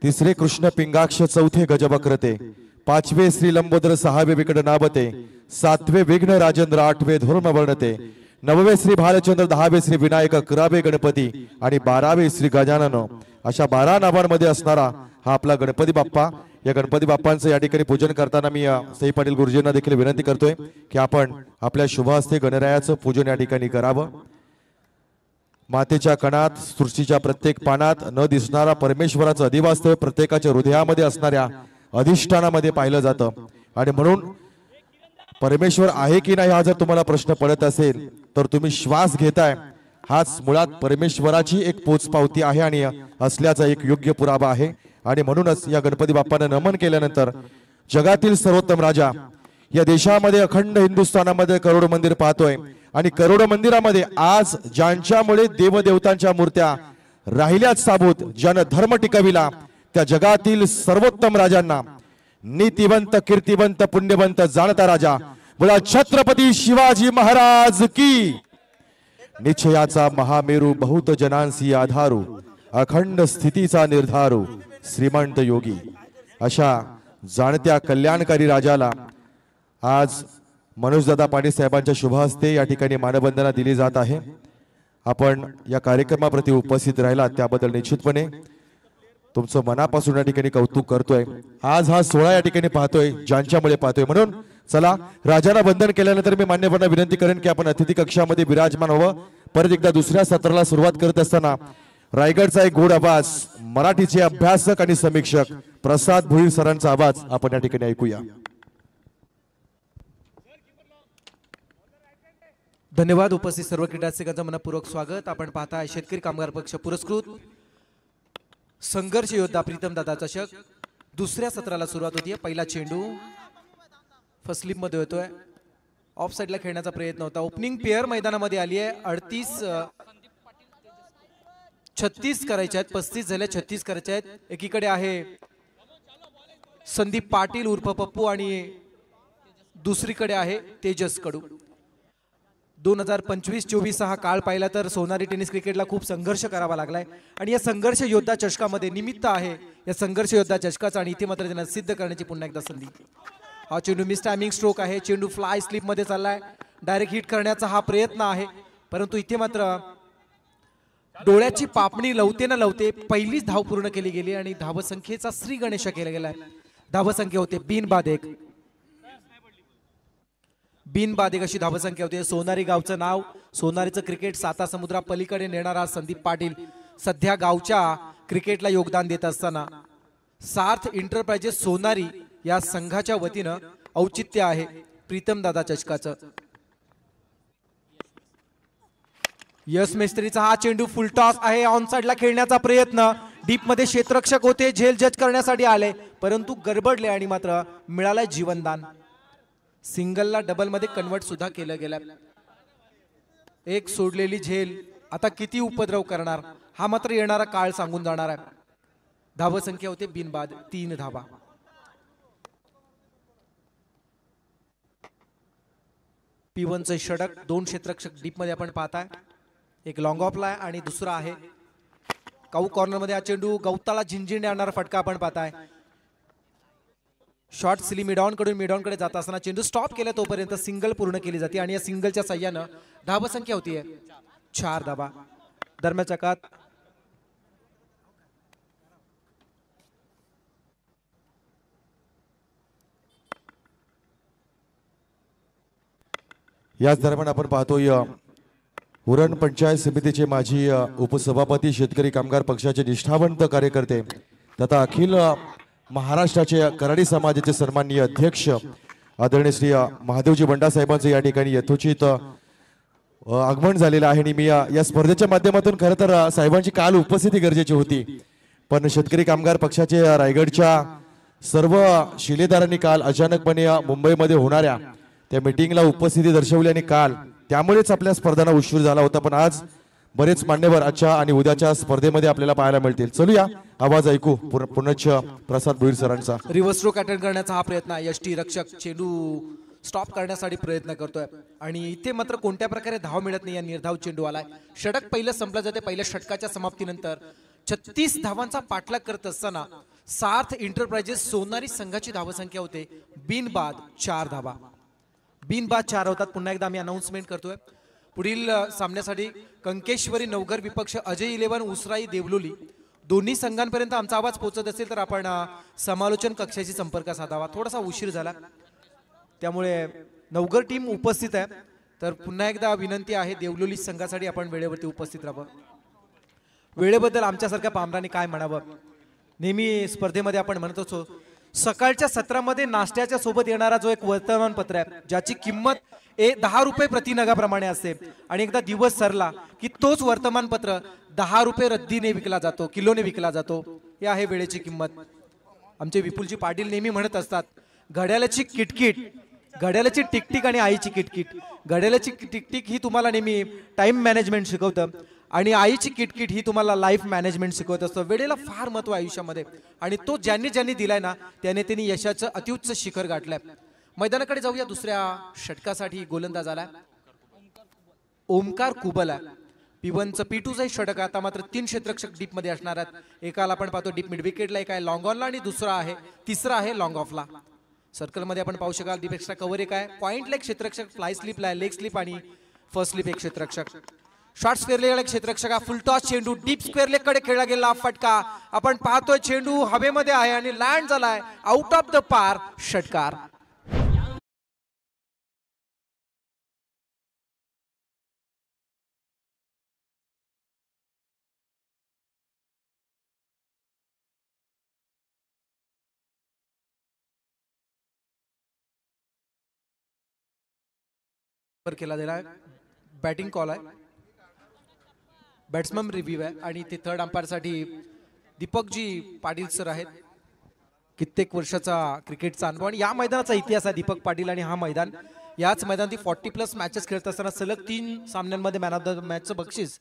तिसरे कृष्ण पिंगाक्ष, चौथे गजवक्रते, पाचवे श्री लंबोदर, सहावे विकट नाभते, सातवे विघ्न राजेंद्र, आठवे धर्म वर्णते, नववे श्री भालचंद्र, दहावे श्री विनायक, 11वे गणपती आणि 12वे श्री गजानन, अशा 12 नावांमध्ये असणारा हा आपला गणपती बाप्पा. या गणपती बाप्पांचं या ठिकाणी पूजन करताना मी सई पाटील गुरुजींना देखील विनंती करतोय की आपण आपल्या शुभ हस्ते गणरायाचं पूजन या ठिकाणी करावं. मातेच्या कणात, सृष्टीच्या प्रत्येक पानात न दिसणारा परमेश्वराचं अधिवास्तव प्रत्येकाच्या हृदयामध्ये असणाऱ्या अधिष्ठानामध्ये पाहिलं जातं. आणि म्हणून परमेश्वर आहे की नाही हा जर तुम्हाला प्रश्न पडत असेल तर तुम्ही श्वास घेताय हाच मुळात परमेश्वराची एक पोचपावती आहे आणि असल्याचा एक योग्य पुरावा आहे. आणि म्हणूनच या गणपती बाप्पांना नमन केल्यानंतर जगातील सर्वोत्तम राजा, या देशामध्ये अखंड हिंदुस्थानामध्ये करोड मंदिर पाहतोय आणि करोड मंदिरामध्ये आज ज्यांच्यामुळे देवदेवतांच्या मूर्त्या राहिल्याच साबूत, ज्यानं धर्म टिकविला त्या जगातील सर्वोत्तम राजांना नीतिवंत, कीर्तिवंत, पुण्यवंत जाणता राजा बोला छत्रपती शिवाजी महाराज की. निश्चयाचा महामेरू, बहुत जनांसी आधारू, अखंड स्थितीचा निर्धारू, श्रीमंत योगी, अशा जाणत्या कल्याणकारी राजाला आज मनोजदादा पाटील साहेबांच्या शुभ हस्ते या ठिकाणी मानवंदना दिली जात आहे. आपण या कार्यक्रमाप्रती उपस्थित राहिला त्याबद्दल निश्चितपणे तुमचं मनापासून या ठिकाणी कौतुक करतोय. आज हा सोहळा या ठिकाणी पाहतोय ज्यांच्यामुळे पाहतोय, म्हणून चला, राजाला वंदन केल्यानंतर मी मान्यवरांना विनंती करेन की आपण अतिथी कक्षामध्ये विराजमान व्हावं. परत एकदा दुसऱ्या सत्राला सुरुवात करत असताना रायगडचा एक गोड आवाज, मराठीचे अभ्यासक आणि समीक्षक प्रसाद भोईर सरांचा आवाज आपण या ठिकाणी ऐकूया. धन्यवाद. उपस्थित सर्व क्रीडारसिकांचं मनपूर्वक स्वागत. आपण पाहताय शेतकरी कामगार पक्ष पुरस्कृत संघर्ष योद्धा प्रीतम दादा चषक दुसऱ्या सत्राला सुरुवात होतीये. पहिला चेंडू फर्स्ट स्लिप मध्ये होतोय. ऑफ साइडला खेळण्याचा प्रयत्न होता. ओपनिंग पेअर मैदानामध्ये आली आहे. 36 करायचे आहेत. 35 झाले, 36 करायचे आहेत. एकीकडे आहे संदीप पाटील उर्फ पप्पू आणि दुसरीकडे आहे तेजस कडू. 2025-24 हा काळ पाहिला तर सोनारी टेनिस क्रिकेटला खूप संघर्ष करावा लागलाय आणि या संघर्ष योद्धा चषकामध्ये निमित्त आहे या संघर्ष योद्धा चषकाचा आणि इथे मात्र त्यांना सिद्ध करण्याची पुन्हा एकदा संधी. हा चेंडू मिस टायमिंग स्ट्रोक आहे. चेंडू फ्लाय स्लिप मध्ये चाललाय. डायरेक्ट हिट करण्याचा हा प्रयत्न आहे, परंतु इथे मात्र डोळ्याची पापणी लवते न लवते पहिलीच धाव पूर्ण केली गेली आणि धावसंख्येचा श्री गणेश केला गेलाय. धावसंख्या होते बिनबाद एक अशी धावसंख्या होती. सोनारी गावचं नाव, सोनारीचं क्रिकेट साता समुद्रा पलीकडे नेणारा संदीप पाटील सध्या गावच्या क्रिकेटला योगदान देत असताना सार्थ एंटरप्राइजेस सोनारी या संघाच्या वतीनं औचित्य आहे प्रीतम दादा चषकाचं. यस मेस्त्रीचा हा चेंडू फुल टॉस आहे. ऑन साइडला खेळण्याचा प्रयत्न. डीप मध्ये क्षेत्ररक्षक होते, झेल जज करण्यासाठी आले परंतु गडबडले आणि मात्र मिळालंय जीवनदान. सिंगलला डबल मध्ये कन्वर्ट सुद्धा केलं गेलं. एक सोडलेली झेल आता किती उपद्रव करणार हा मात्र येणारा काळ सांगून जाणार आहे. धावसंख्या होते बिनबाद 3 धावा. P1चं षटक. 2 क्षेत्ररक्षक डीप मध्ये आपण पाहताय. एक लॉंग ऑफला आहे आणि दुसरा आहे काऊ कॉर्नर मध्ये. हा चेंडू गवताला झिंझिंड आणणारा फटका आपण पाहताय. शॉर्ट सिली मिडॉन कडे जात असताना चेंडू स्टॉप केला तोपर्यंत सिंगल पूर्ण केली जाते आणि या सिंगलच्या साह्यानं धावसंख्या होतीये 4 धावा. दरम्यानच्या काळात याच दरम्यान आपण पाहतोय उरण पंचायत समितीचे माजी उपसभापती, शेतकरी कामगार पक्षाचे निष्ठावंत कार्यकर्ते तथा अखिल महाराष्ट्राचे कराडी समाजाचे सन्माननीय अध्यक्ष आदरणीय श्री महादेवजी बंडा साहेबांचं या ठिकाणी यथोचित आगमन झालेलं आहे. आणि मी या स्पर्धेच्या माध्यमातून खरं तर साहेबांची काल उपस्थिती गरजेची होती, पण शेतकरी कामगार पक्षाचे रायगडच्या सर्व शिलेदारांनी काल अचानकपणे मुंबईमध्ये होणाऱ्या त्या मीटिंगला उपस्थिती दर्शवली आणि काल त्यामुळेच आपल्या स्पर्धांना उशीर झाला होता. पण आज बरेच मान्यवर आजच्या आणि उद्याच्या स्पर्धेमध्ये आपल्याला पाहायला मिळतील. चलूया आवाज ऐकू पुनश्च प्रसाद भोईर सरांचा. रिव्हर्स स्ट्रोक अटेंड करण्याचा हा प्रयत्न आहे. यष्टी रक्षक चेंडू स्टॉप करण्यासाठी प्रयत्न करतोय आणि इथे मात्र कोणत्या प्रकारे धाव मिळत नाही. या निर्धाव चेंडू आलाय. षटक पहिलं संपलं जाते. पहिल्या षटकाच्या समाप्तीनंतर 36 धावांचा पाठलाग करत असताना सार्थ एंटरप्राइजेस सोनारी संघाची धावसंख्या होते बिनबाद 4 धावा. बिनबाद 4 होतात. पुन्हा एकदा आम्ही अनाउन्समेंट करतोय. पुढील सामन्यासाठी कंकेश्वरी नवघर विपक्ष अजय 11 उसराई देवलोली दोन्ही संघांपर्यंत आमचा आवाज पोहोचत असेल तर आपण समालोचन कक्षाशी संपर्क साधावा. थोडासा उशीर झाला त्यामुळे नवघर टीम उपस्थित आहे, तर पुन्हा एकदा विनंती आहे देवलोली संघासाठी आपण वेळेवरती उपस्थित राहावं. वेळेबद्दल आमच्यासारख्या पामरांनी काय म्हणावं. नेहमी स्पर्धेमध्ये आपण म्हणत असतो सकाळच्या सत्रामध्ये नाश्त्याच्या सोबत येणारा जो एक वर्तमानपत्र आहे ज्याची किंमत 10 रुपये प्रति नगाप्रमाणे असते आणि एकदा दिवस सरला की तोच वर्तमानपत्र 10 रुपये रद्दीने विकला जातो, किलोने विकला जातो. हे आहे वेळेची किंमत. आमचे विपुलजी पाटील नेहमी म्हणत असतात घड्याळाची किटकिट, घड्याळाची टिकटिक आणि आईची किटकिट. घड्याळाची टिकटिक ही तुम्हाला नेहमी टाइम मॅनेजमेंट शिकवतं आणि आईची किटकिट ही तुम्हाला लाईफ मॅनेजमेंट शिकवत असतं. वेळेला फार महत्व आयुष्यामध्ये आणि तो ज्यांनी ज्यांनी दिलाय ना त्याने त्यांनी यशाचं अत्युच्च शिखर गाठलंय. मैदानाकडे जाऊया. दुसऱ्या षटकासाठी गोलंदाज आलाय ओमकार कुबल आहे. P1चं P2चं षटक. आता मात्र 3 क्षेत्ररक्षक डीप मध्ये असणार आहेत. एकाला आपण पाहतो डीप मिड विकेटला, एक आहे लॉंग ऑनला आणि तिसरा आहे लॉंग ऑफला. सर्कल मध्ये आपण पाहू शकाल डीप एक्स्ट्रा कव्हर एक आहे. पॉइंटला एक क्षेत्ररक्षक, फ्लाय स्लिपला लेग स्लिप आणि फर्स्ट स्लिप एक क्षेत्ररक्षक. शॉर्ट स्क्वेअर लेग क्षेत्ररक्षक. फुल टॉस चेंडू डीप स्क्वेअर लेग कडे खेळला गेला फटका. आपण पाहतोय चेंडू हवेमध्ये आहे आणि लँड झालाय आउट ऑफ द पार. षटकार. वर केला गेला बॅटिंग कॉल आहे, बॅट्समन रिव्ह्यू आहे आणि ते थर्ड अंपायरसाठी दीपकजी पाटील सर आहेत. कित्येक वर्षाचा क्रिकेटचा अनुभव आणि या मैदानाचा इतिहास आहे दीपक पाटील. आणि हा मैदान याच मैदानात 40+ मॅचेस खेळत असताना सलग 3 सामन्यांमध्ये मॅन ऑफ द मॅचचं बक्षीस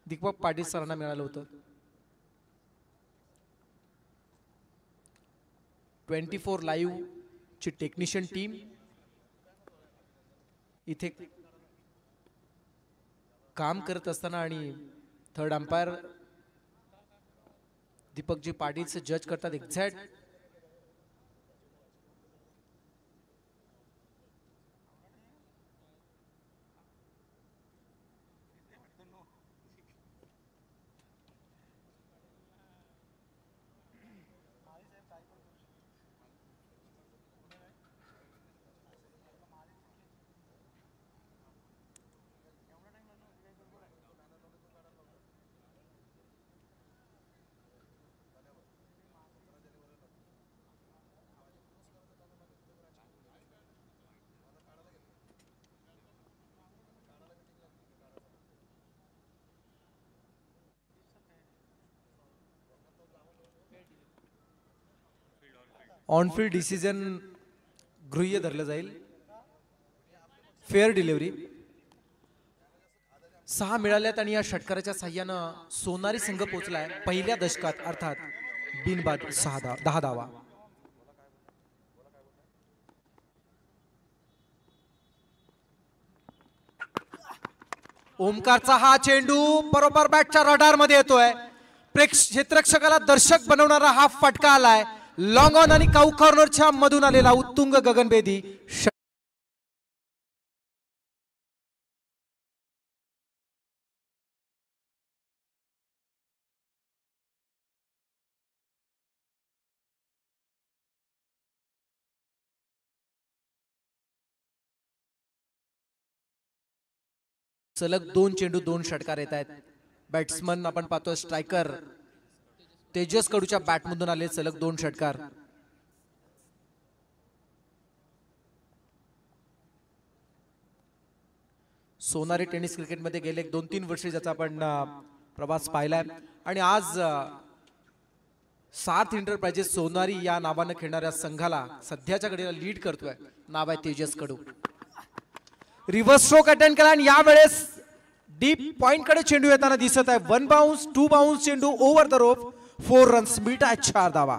दीपक पाटील सरांना मिळालं होतं. 24 लाईव्ह ची टेक्निशियन टीम इथे काम करत असताना आणि थर्ड अंपायर दीपकजी पाटीलचे जज करतात. एक्झॅक्ट ऑनफील्ड डिसिजन गृह्य धरलं जाईल. फेअर डिलिव्हरी 6 मिळाल्यात आणि या षटकाराच्या साह्यानं सोनारी संघ पोहोचलाय पहिल्या दशकात, अर्थात बिनबाद 10 धावा. ओमकारचा हा चेंडू बरोबर बॅटच्या रडार मध्ये येतोय. क्षेत्ररक्षकाला दर्शक बनवणारा हा फटका आलाय. लॉंग ऑन आणि काऊ कॉर्नरच्या मधून आलेला उत्तुंग गगनभेदी सलग 2 चेंडू 2 षटकार येत आहेत. बॅट्समन आपण पाहतो स्ट्रायकर तेजस कडूच्या बॅटमधून आले सलग 2 षटकार. सोनारी टेनिस क्रिकेटमध्ये गेले 2-3 वर्षे ज्याचा आपण प्रवास पाहिलाय आणि आज सार्थ एंटरप्राइजेस सोनारी या नावाने खेळणाऱ्या संघाला सध्याच्या घडीला लीड करतोय. नाव आहे तेजस कडू. रिव्हर्स स्ट्रोक अटेंड केला आणि यावेळेस डीप पॉइंट कडे चेंडू येताना दिसत आहे. 1 बाउन्स 2 बाउन्स चेंडू ओव्हर द रोप. 4 रन्स मिळताय 4 धावा.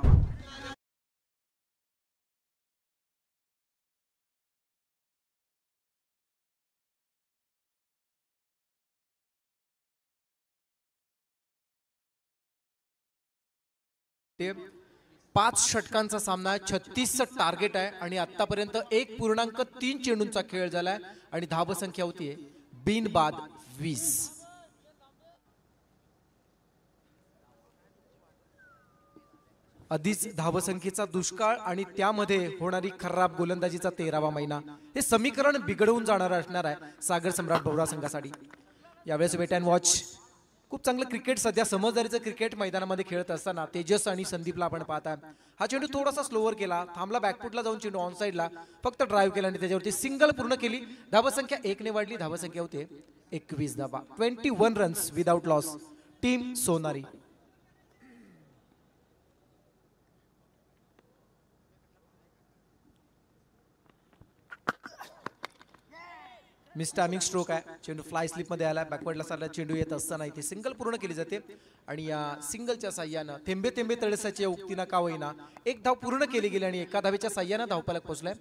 ते 5 षटकांचा सामना आहे. 36चं टार्गेट आहे आणि आतापर्यंत 1.3 चेंडूंचा खेळ झालाय आणि धावसंख्या होतीये बिनबाद 20. आधीच धावसंख्येचा दुष्काळ आणि त्यामध्ये होणारी खराब गोलंदाजीचा 13वा महिना हे समीकरण बिघडवून जाणार असणार आहे सागर सम्राट भोवरा संघासाठी. यावेळेस वेट अँड वॉच. खूप चांगलं क्रिकेट सध्या समजदारीचं क्रिकेट मैदानामध्ये खेळत असताना तेजस आणि संदीपला आपण पाहता. हा चेंडू थोडासा स्लोवर केला, थांबला, बॅकफुटला जाऊन चेंडू ऑन साईडला फक्त ड्राईव्ह केला आणि त्याच्यावरती सिंगल पूर्ण केली. धावसंख्या 1 ने वाढली. धावसंख्या होते 21 धावा. 21 runs without loss. Team Sonari. Miss timing stroke आहे. चेंडू फ्लाय स्लिप मध्ये आला. बॅकवर्डला सारला चेंडू येत असताना इथे सिंगल पूर्ण केली जाते आणि या सिंगलच्या साह्यानं थेंबे थेंबे तळसाच्या उक्तीनं का होईना 1 धाव पूर्ण केली गेली आणि एका धावेच्या साह्यानं धावफलक पोहोचलाय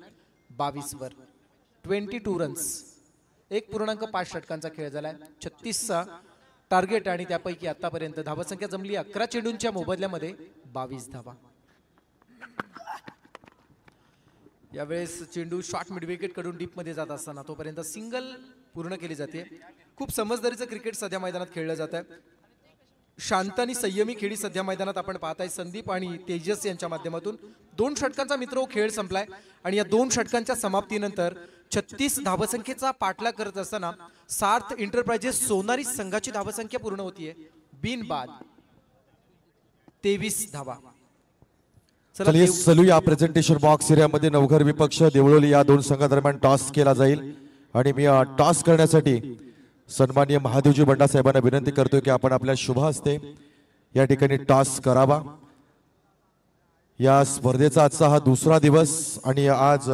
22 वर. 22 रन्स. 1.5 षटकांचा खेळ झालाय. 36चा टार्गेट आणि त्यापैकी आतापर्यंत धावसंख्या जमली 11 चेंडूंच्या मोबदल्यामध्ये 22 धावा. यावेळेस चेंडू शॉर्ट मिड विकेट कडून डीप मध्ये जात असताना तोपर्यंत सिंगल पूर्ण केली जाते. खूप समजदारीचं क्रिकेट सध्या मैदानात खेळलं जात आहे. शांत आणि संयमी खेळी सध्या मैदानात आपण पाहताय. संदीप आणि तेजस यांच्या माध्यमातून 2 षटकांचा मित्र खेळ संपलाय आणि या 2 षटकांच्या समाप्तीनंतर 36 धावसंख्येचा पाठलाग करत असताना सार्थ एंटरप्राइजेस सोनारी संघाची धावसंख्या पूर्ण होतीये बिनबाद 23 धावा. चलिए सलू या प्रेझेंटेशन बॉक्स एरियामध्ये नवघर विपक्ष देवळोली या 2 संघादरम्यान टॉस केला जाईल. आणि मी टॉस करण्यासाठी सन्माननीय महादेवजी बंडा साहेबांना विनंती करतोय की आपण आपल्या शुभ हस्ते या ठिकाणी टॉस करावा। या स्पर्धेचा आजचा हा दुसरा दिवस आणि आज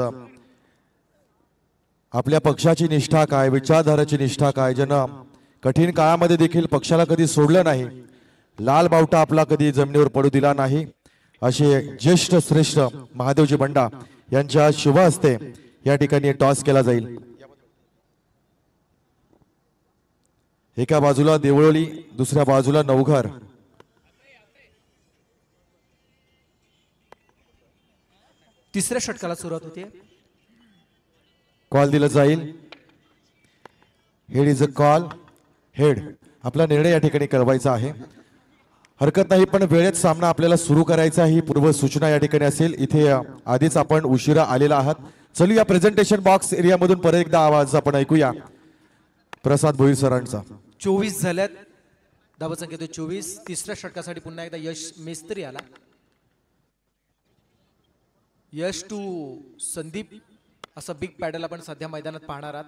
आपल्या पक्षाची निष्ठा काय, विचारधाराची निष्ठा काय, ज्यानं कठीण काळामध्ये देखील पक्षाला कधी सोडलं नाही, लाल बावटा आपला कधी जमिनीवर पडू दिला नाही, असे ज्येष्ठ श्रेष्ठ महादेवजी बंडा यांच्या शुभ हस्ते या ठिकाणी टॉस केला जाईल। एका बाजूला देवळोली, दुसऱ्या बाजूला नवघर। तिसऱ्या षटकाला सुरुवात होते। कॉल दिला जाईल। Head is a call, head. आपला निर्णय या ठिकाणी कळवायचा आहे, हरकत नाही, पण वेळेत सामना आपल्याला सुरू करायचा ही पूर्व सूचना या ठिकाणी असेल। इथे आधीच आपण उशिरा आलेला आहात। चलूया प्रेझेंटेशन बॉक्स एरिया मधून परत एकदा आवाज आपण ऐकूया प्रसाद भोईर सरांचा। 24 झाल्यात, धावसंख्या 24। तिसऱ्या षटकासाठी पुन्हा एकदा यश मेस्त्री आला। यश टू संदीप असं बिग पॅडल आपण सध्या मैदानात पाहणार आहात।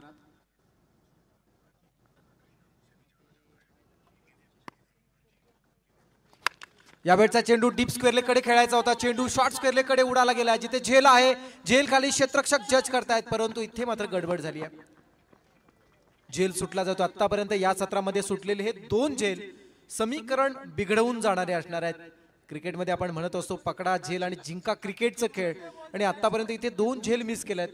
यावेळचा चेंडू डीप स्क्वेअरले कडे खेळायचा होता, चेंडू शॉर्ट स्क्वेअरले कडे उडाला गेला, जिथे झेल आहे, झेल खाली क्षेत्ररक्षक जज करतायत, परंतु इथे मात्र गडबड झाली आहे। झेल सुटला जातो। आतापर्यंत या सत्रामध्ये सुटलेले हे 2 झेल समीकरण बिघडवून जाणारे असणार आहेत। क्रिकेटमध्ये आपण म्हणत असतो पकडा झेल आणि जिंका क्रिकेटचं खेळ, आणि आतापर्यंत इथे 2 झेल मिस केलेत।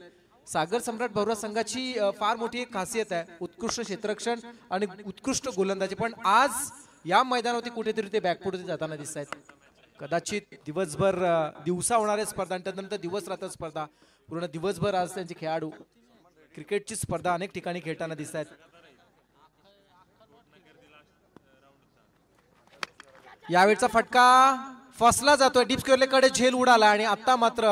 सागर सम्राट भवरा संघाची फार मोठी एक खासियत आहे, उत्कृष्ट क्षेत्ररक्षण आणि उत्कृष्ट गोलंदाजी, पण आज या मैदानावरती कुठेतरी ते बॅकफुट जाताना दिसत आहेत। कदाचित दिवसभर दिवसा होणाऱ्या स्पर्धा, त्यानंतर दिवस रात्र स्पर्धा, पूर्ण दिवसभर आज त्यांचे खेळाडू क्रिकेटची स्पर्धा अनेक ठिकाणी खेळताना दिसत आहेत। यावेळचा फटका फसला जातोय, डीप स्क्वेअरले कडे झेल उडाला, आणि आता मात्र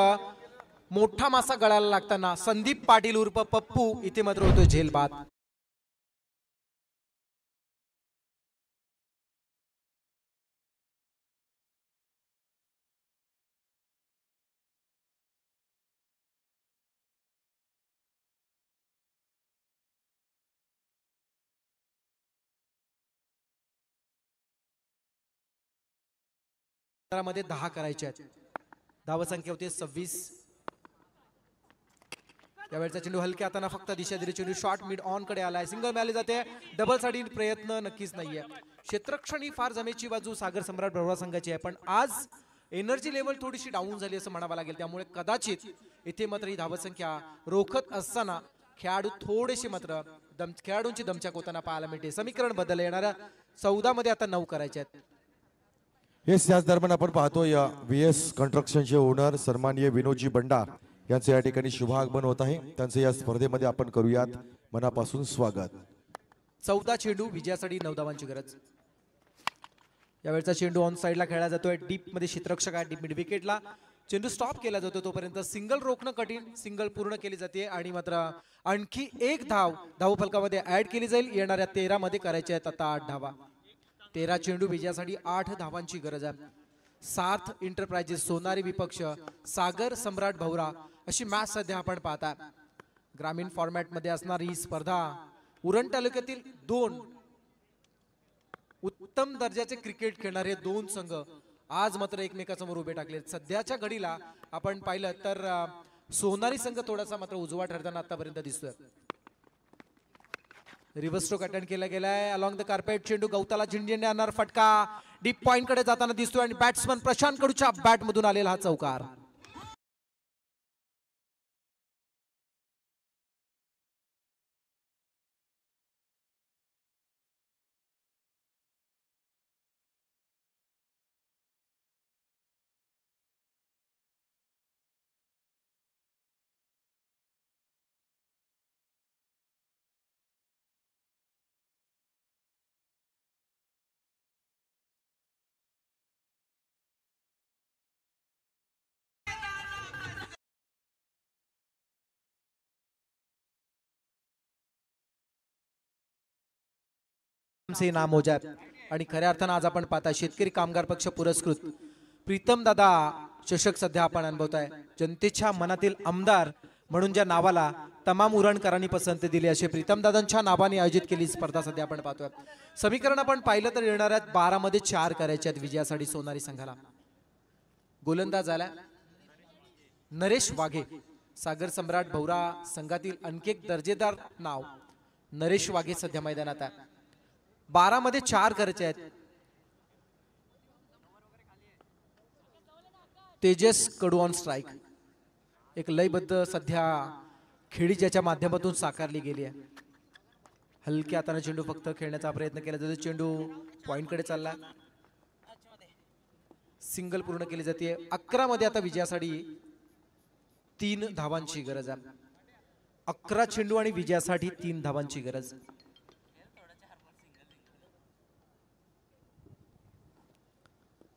मोठा मासा गळायला लागताना संदीप पाटील उर्फ पप्पू इथे मात्र होतोय झेल बाद। मध्ये 10 करायचे आहेत। धावसंख्या होती 26। यावेळचा चेंडू हलक्या हाताने फक्त दिशा दिली, चेंडू शॉर्ट मिड ऑन कडे आलाय, सिंगल मिळाली जाते, डबल साठी प्रयत्न नक्कीच नाहीये। क्षेत्ररक्षण ही फार जमेची बाजू सागर सम्राट भवरा संघाची आहे, पण आज एनर्जी लेवल थोडीशी डाऊन झाली असं म्हणावं लागेल, त्यामुळे कदाचित इथे मात्र ही धावसंख्या रोखत असताना खेळाडू थोडेसे मात्र खेळाडूंची दमछाक होताना पाहायला मिळते। समीकरण बदल येणाऱ्या 14 मध्ये आता 9 करायचे आहेत। हेच याच दरम्यान आपण पाहतो या VS कन्स्ट्रक्शनचे ओनर सन्माननीय विनोदजी बंडा यांचे या ठिकाणी शुभागमन होत आहे। त्यांचे या स्पर्धेमध्ये आपण करूयात मनापासून स्वागत। 14 चेंडू विजयासाठी 9 धावांची गरज। यावेळचा चेंडू ऑन साइडला खेळला जातोय, डीप मध्ये क्षेत्ररक्षक आहे, डीप मिड विकेटला चेंडू स्टॉप केला जातो, तोपर्यंत सिंगल रोखणं कठीण, सिंगल पूर्ण केली जाते, आणि मात्र आणखी एक धाव फलकामध्ये ऍड केली जाईल। येणाऱ्या 13 मध्ये करायचे आहेत आता 8 धावा। 13 चेंडू विजयासाठी 8 धावांची गरज आहे। सार्थ एंटरप्राइजेस सोनारी विपक्ष सागर सम्राट भवरा अशी मॅच सध्या आपण पाहता। ग्रामीण फॉर्मॅट मध्ये असणारी ही स्पर्धा उरण तालुक्यातील 2 उत्तम दर्जाचे क्रिकेट खेळणारे 2 संघ आज मात्र एकमेकांसमोर उभे टाकले। सध्याच्या घडीला आपण पाहिलं तर सोनारी संघ थोडासा मात्र उजवा ठरताना आतापर्यंत दिसतोय। रिव्हर्स स्ट्रोक अटेंड केला गेलाय अलॉंग द कार्पेट, चेंडू गवताला झिंजणे आणणार, फटका डीप पॉइंट कडे जाताना दिसतोय, आणि बॅट्समन प्रशांत कडूच्या बॅट मधून आलेला हा चौकार। से नाम हो जाए, आणि खऱ्या अर्थानं आज आपण पाहता शेतकरी कामगार पक्ष पुरस्कृत प्रीतम दादा चषक सध्या आपण अनुभवताय। जनतेच्या मनातील आमदार म्हणून ज्या नावाला तमाम उरणकरांनी पसंती दिली. असे प्रीतमदादांच्या नावाने आयोजित केली स्पर्धा सध्या आपण पाहतोय. समीकरण आपण पाहिलं तर येणाऱ्या 12 मध्ये 4 करायचे आहेत विजयासाठी सोनारी संघाला. गोलंदाज आला नरेश वाघे. सागर सम्राट भौरा संघातील आणखी एक दर्जेदार नाव नरेश वाघे सध्या मैदानात आहे. 12 मध्ये 4 करायचे आहेत. तेजस कडू ऑन स्ट्राइक. एक लयबद्ध सध्या खेळी ज्याच्या माध्यमातून साकारली गेली आहे. हलक्या हाताने चेंडू फक्त खेळण्याचा प्रयत्न केला जातो. चेंडू पॉइंटकडे चालला. सिंगल पूर्ण केली जाते. 11 मध्ये आता विजयासाठी 3 धावांची गरज आहे. 11 चेंडू आणि विजयासाठी 3 धावांची गरज.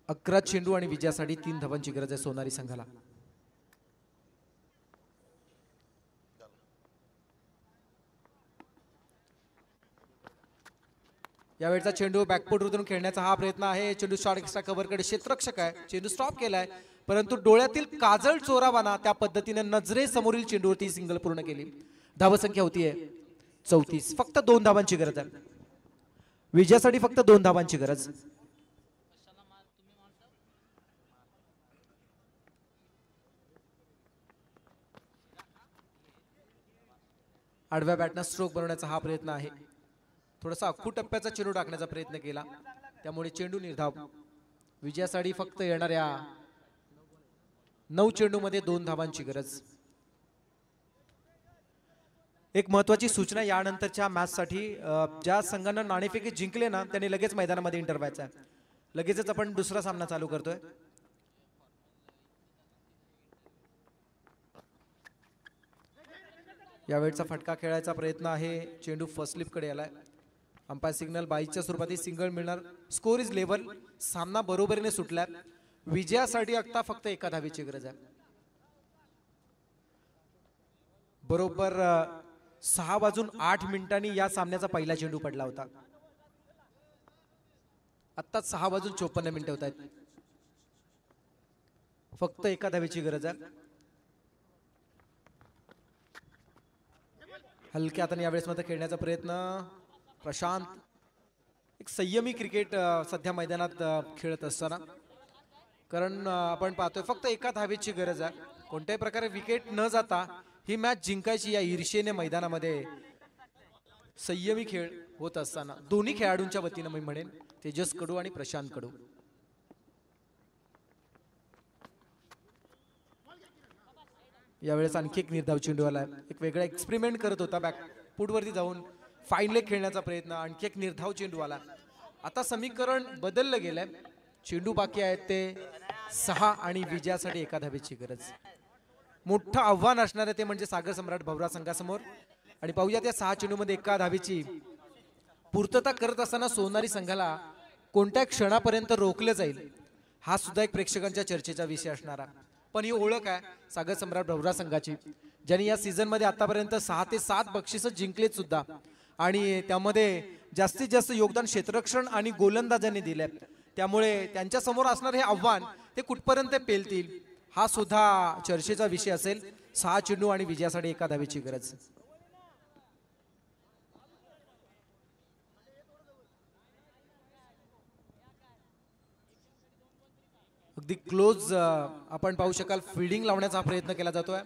अकरा चेंडू आणि विजयासाठी 3 धावांची गरज आहे सोनारी संघाला. यावेळचा चेंडू बॅकफुटवरून खेळण्याचा हा प्रयत्न आहे. चेंडू शॉर्ट एक्स्ट्रा कव्हरकडे क्षेत्ररक्षक आहे. चेंडू स्टॉप केलाय परंतु डोळ्यातील काजळ चोरावाना त्या पद्धतीने नजरेसमोरील चेंडूवरती सिंगल पूर्ण केली. धावसंख्या होतीये 34. फक्त 2 धावांची गरज आहे. विजयासाठी फक्त 2 धावांची गरज. आडव्या बॅटनं स्ट्रोक बनवण्याचा हा प्रयत्न आहे. थोडासा अख्खू टप्प्याचा चेंडू टाकण्याचा प्रयत्न केला त्यामुळे चेंडू निर्धाव. विजयासाठी फक्त येणाऱ्या 9 चेंडूमध्ये 2 धावांची गरज. एक महत्वाची सूचना यानंतरच्या मॅच साठी ज्या संघानं नाणेफेकी जिंकले ना त्यांनी लगेच मैदानामध्ये एंटर व्हायचं आहे. लगेचच आपण दुसरा सामना चालू करतोय. यावेळचा फटका खेळायचा प्रयत्न आहे. चेंडू फर्स्ट स्लिप कडे आलाय. अंपायर सिग्नल 22च्या स्वरूपात सिंगल मिळणार. Score is level. सामना बरोबरीने सुटलाय. विजयासाठी आता फक्त 1 धावेची गरज आहे. बरोबर 6:08 या सामन्याचा पहिला चेंडू पडला होता. आता 6:54 होत आहेत. फक्त 1 धावेची गरज आहे. हलक्या हाताने यावेळेस मात्र खेळण्याचा प्रयत्न. प्रशांत एक संयमी क्रिकेट सध्या मैदानात खेळत असताना कारण आपण पाहतोय फक्त 1 धावेची गरज आहे. कोणत्याही प्रकारे विकेट न जाता ही मॅच जिंकायची या ईर्षेने मैदानामध्ये संयमी खेळ होत असताना दोन्ही खेळाडूंच्या वतीनं मी म्हणेन तेजस कडू आणि प्रशांत कडू. यावेळेस आणखी एक निर्धाव चेंडू आलाय. एक वेगळा एक्सपेरिमेंट करत होता. बॅकफुटवरती जाऊन फाईन लेग खेळण्याचा प्रयत्न. आणखी एक निर्धाव चेंडू आला. आता समीकरण बदललं गेलंय. चेंडू बाकी आहेत ते 6 आणि विजयासाठी 1 धावेची गरज. मोठं आव्हान असणार आहे ते म्हणजे सागर सम्राट भवरा संघासमोर. आणि पाहूया त्या 6 चेंडूमध्ये 1 धावेची पूर्तता करत असताना सोनारी संघाला कोणत्या क्षणापर्यंत रोखलं जाईल हा सुद्धा एक प्रेक्षकांच्या चर्चेचा विषय असणारा. पण ही ओळख आहे सागर सम्राट भवरा संघाची ज्यांनी या सीझन मध्ये आतापर्यंत 6 ते 7 बक्षिसं जिंकलेत सुद्धा. आणि त्यामध्ये जास्तीत जास्त योगदान क्षेत्ररक्षण आणि गोलंदाजांनी दिले. त्यामुळे त्यांच्या समोर असणार हे आव्हान ते कुठपर्यंत पेलतील हा सुद्धा चर्चेचा विषय असेल. 6 चेंडू आणि विजयासाठी 1 धावेची गरज. अगदी क्लोज आपण पाहू शकाल फिल्डिंग लावण्याचा प्रयत्न केला जातोय.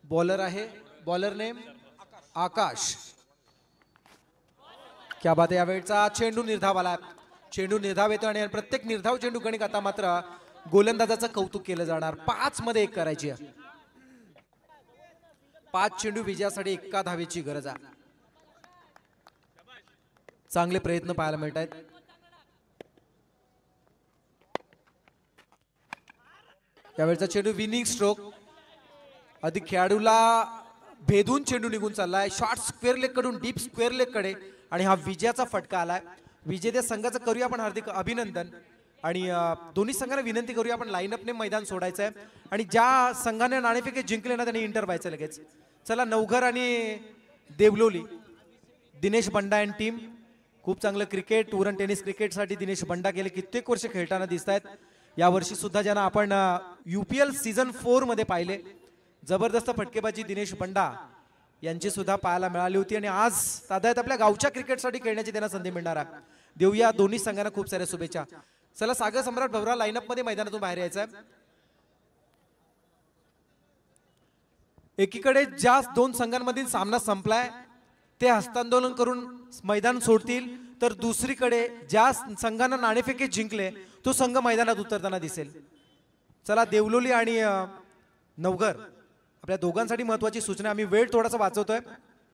बॉलर आहे. बॉलर नेम आकाश. क्या बात आहे. यावेळचा चेंडू निर्धाव आला. चेंडू निर्धाव येतो आणि प्रत्येक निर्धाव चेंडू गणित आता मात्र गोलंदाजाचं कौतुक केलं जाणार. 5 मध्ये 1 करायची आहे. 5 चेंडू विजयासाठी 1 धावेची गरज आहे. चांगले प्रयत्न पाहायला मिळत आहेत. यावेळचा चेंडू विनिंग स्ट्रोक. अधिक खेळाडूला भेदून चेंडू निघून चाललाय. शॉर्ट स्क्वेअर लेग कडून डीप स्क्वेअर लेग कडे आणि हा विजयाचा फटका आलाय. विजेत्या संघाचं करूया आपण हार्दिक अभिनंदन. आणि दोन्ही संघांना विनंती करूया आपण लाईनअपने मैदान सोडायचं आहे. आणि ज्या संघाने नाणेफेक जिंकले ना त्यांनी इंटर व्हायचं लगेच. चला नवघर आणि देवलोली दिनेश बंडा अँड टीम खूप चांगलं क्रिकेट उरण टेनिस क्रिकेटसाठी दिनेश बंडा गेले कित्येक वर्ष खेळताना दिसत आहेत. यावर्षी सुद्धा ज्यांना आपण UPL सीझन 4 मध्ये पाहिले, जबरदस्त फटकेबाजी दिनेश बंडा यांची सुद्धा पाहायला मिळाली होती आणि आज तादायत आपल्या गावच्या क्रिकेटसाठी खेळण्याची त्यांना संधी मिळणार आहे. देऊया दोन्ही संघांना खूप साऱ्या शुभेच्छा. चला सागर सम्राट भवरा लाईनअप मध्ये मैदानातून बाहेर यायचं आहे. एकीकडे ज्या दोन संघांमधील सामना संपलाय ते हस्तांदोलन करून मैदान सोडतील, तर दुसरीकडे ज्या संघानं नाणेफेकी जिंकले तो संघ मैदानात उतरताना दिसेल. चला देवलोली आणि नवघर आपल्या दोघांसाठी महत्वाची सूचना, आम्ही वेळ थोडासा वाचवतोय.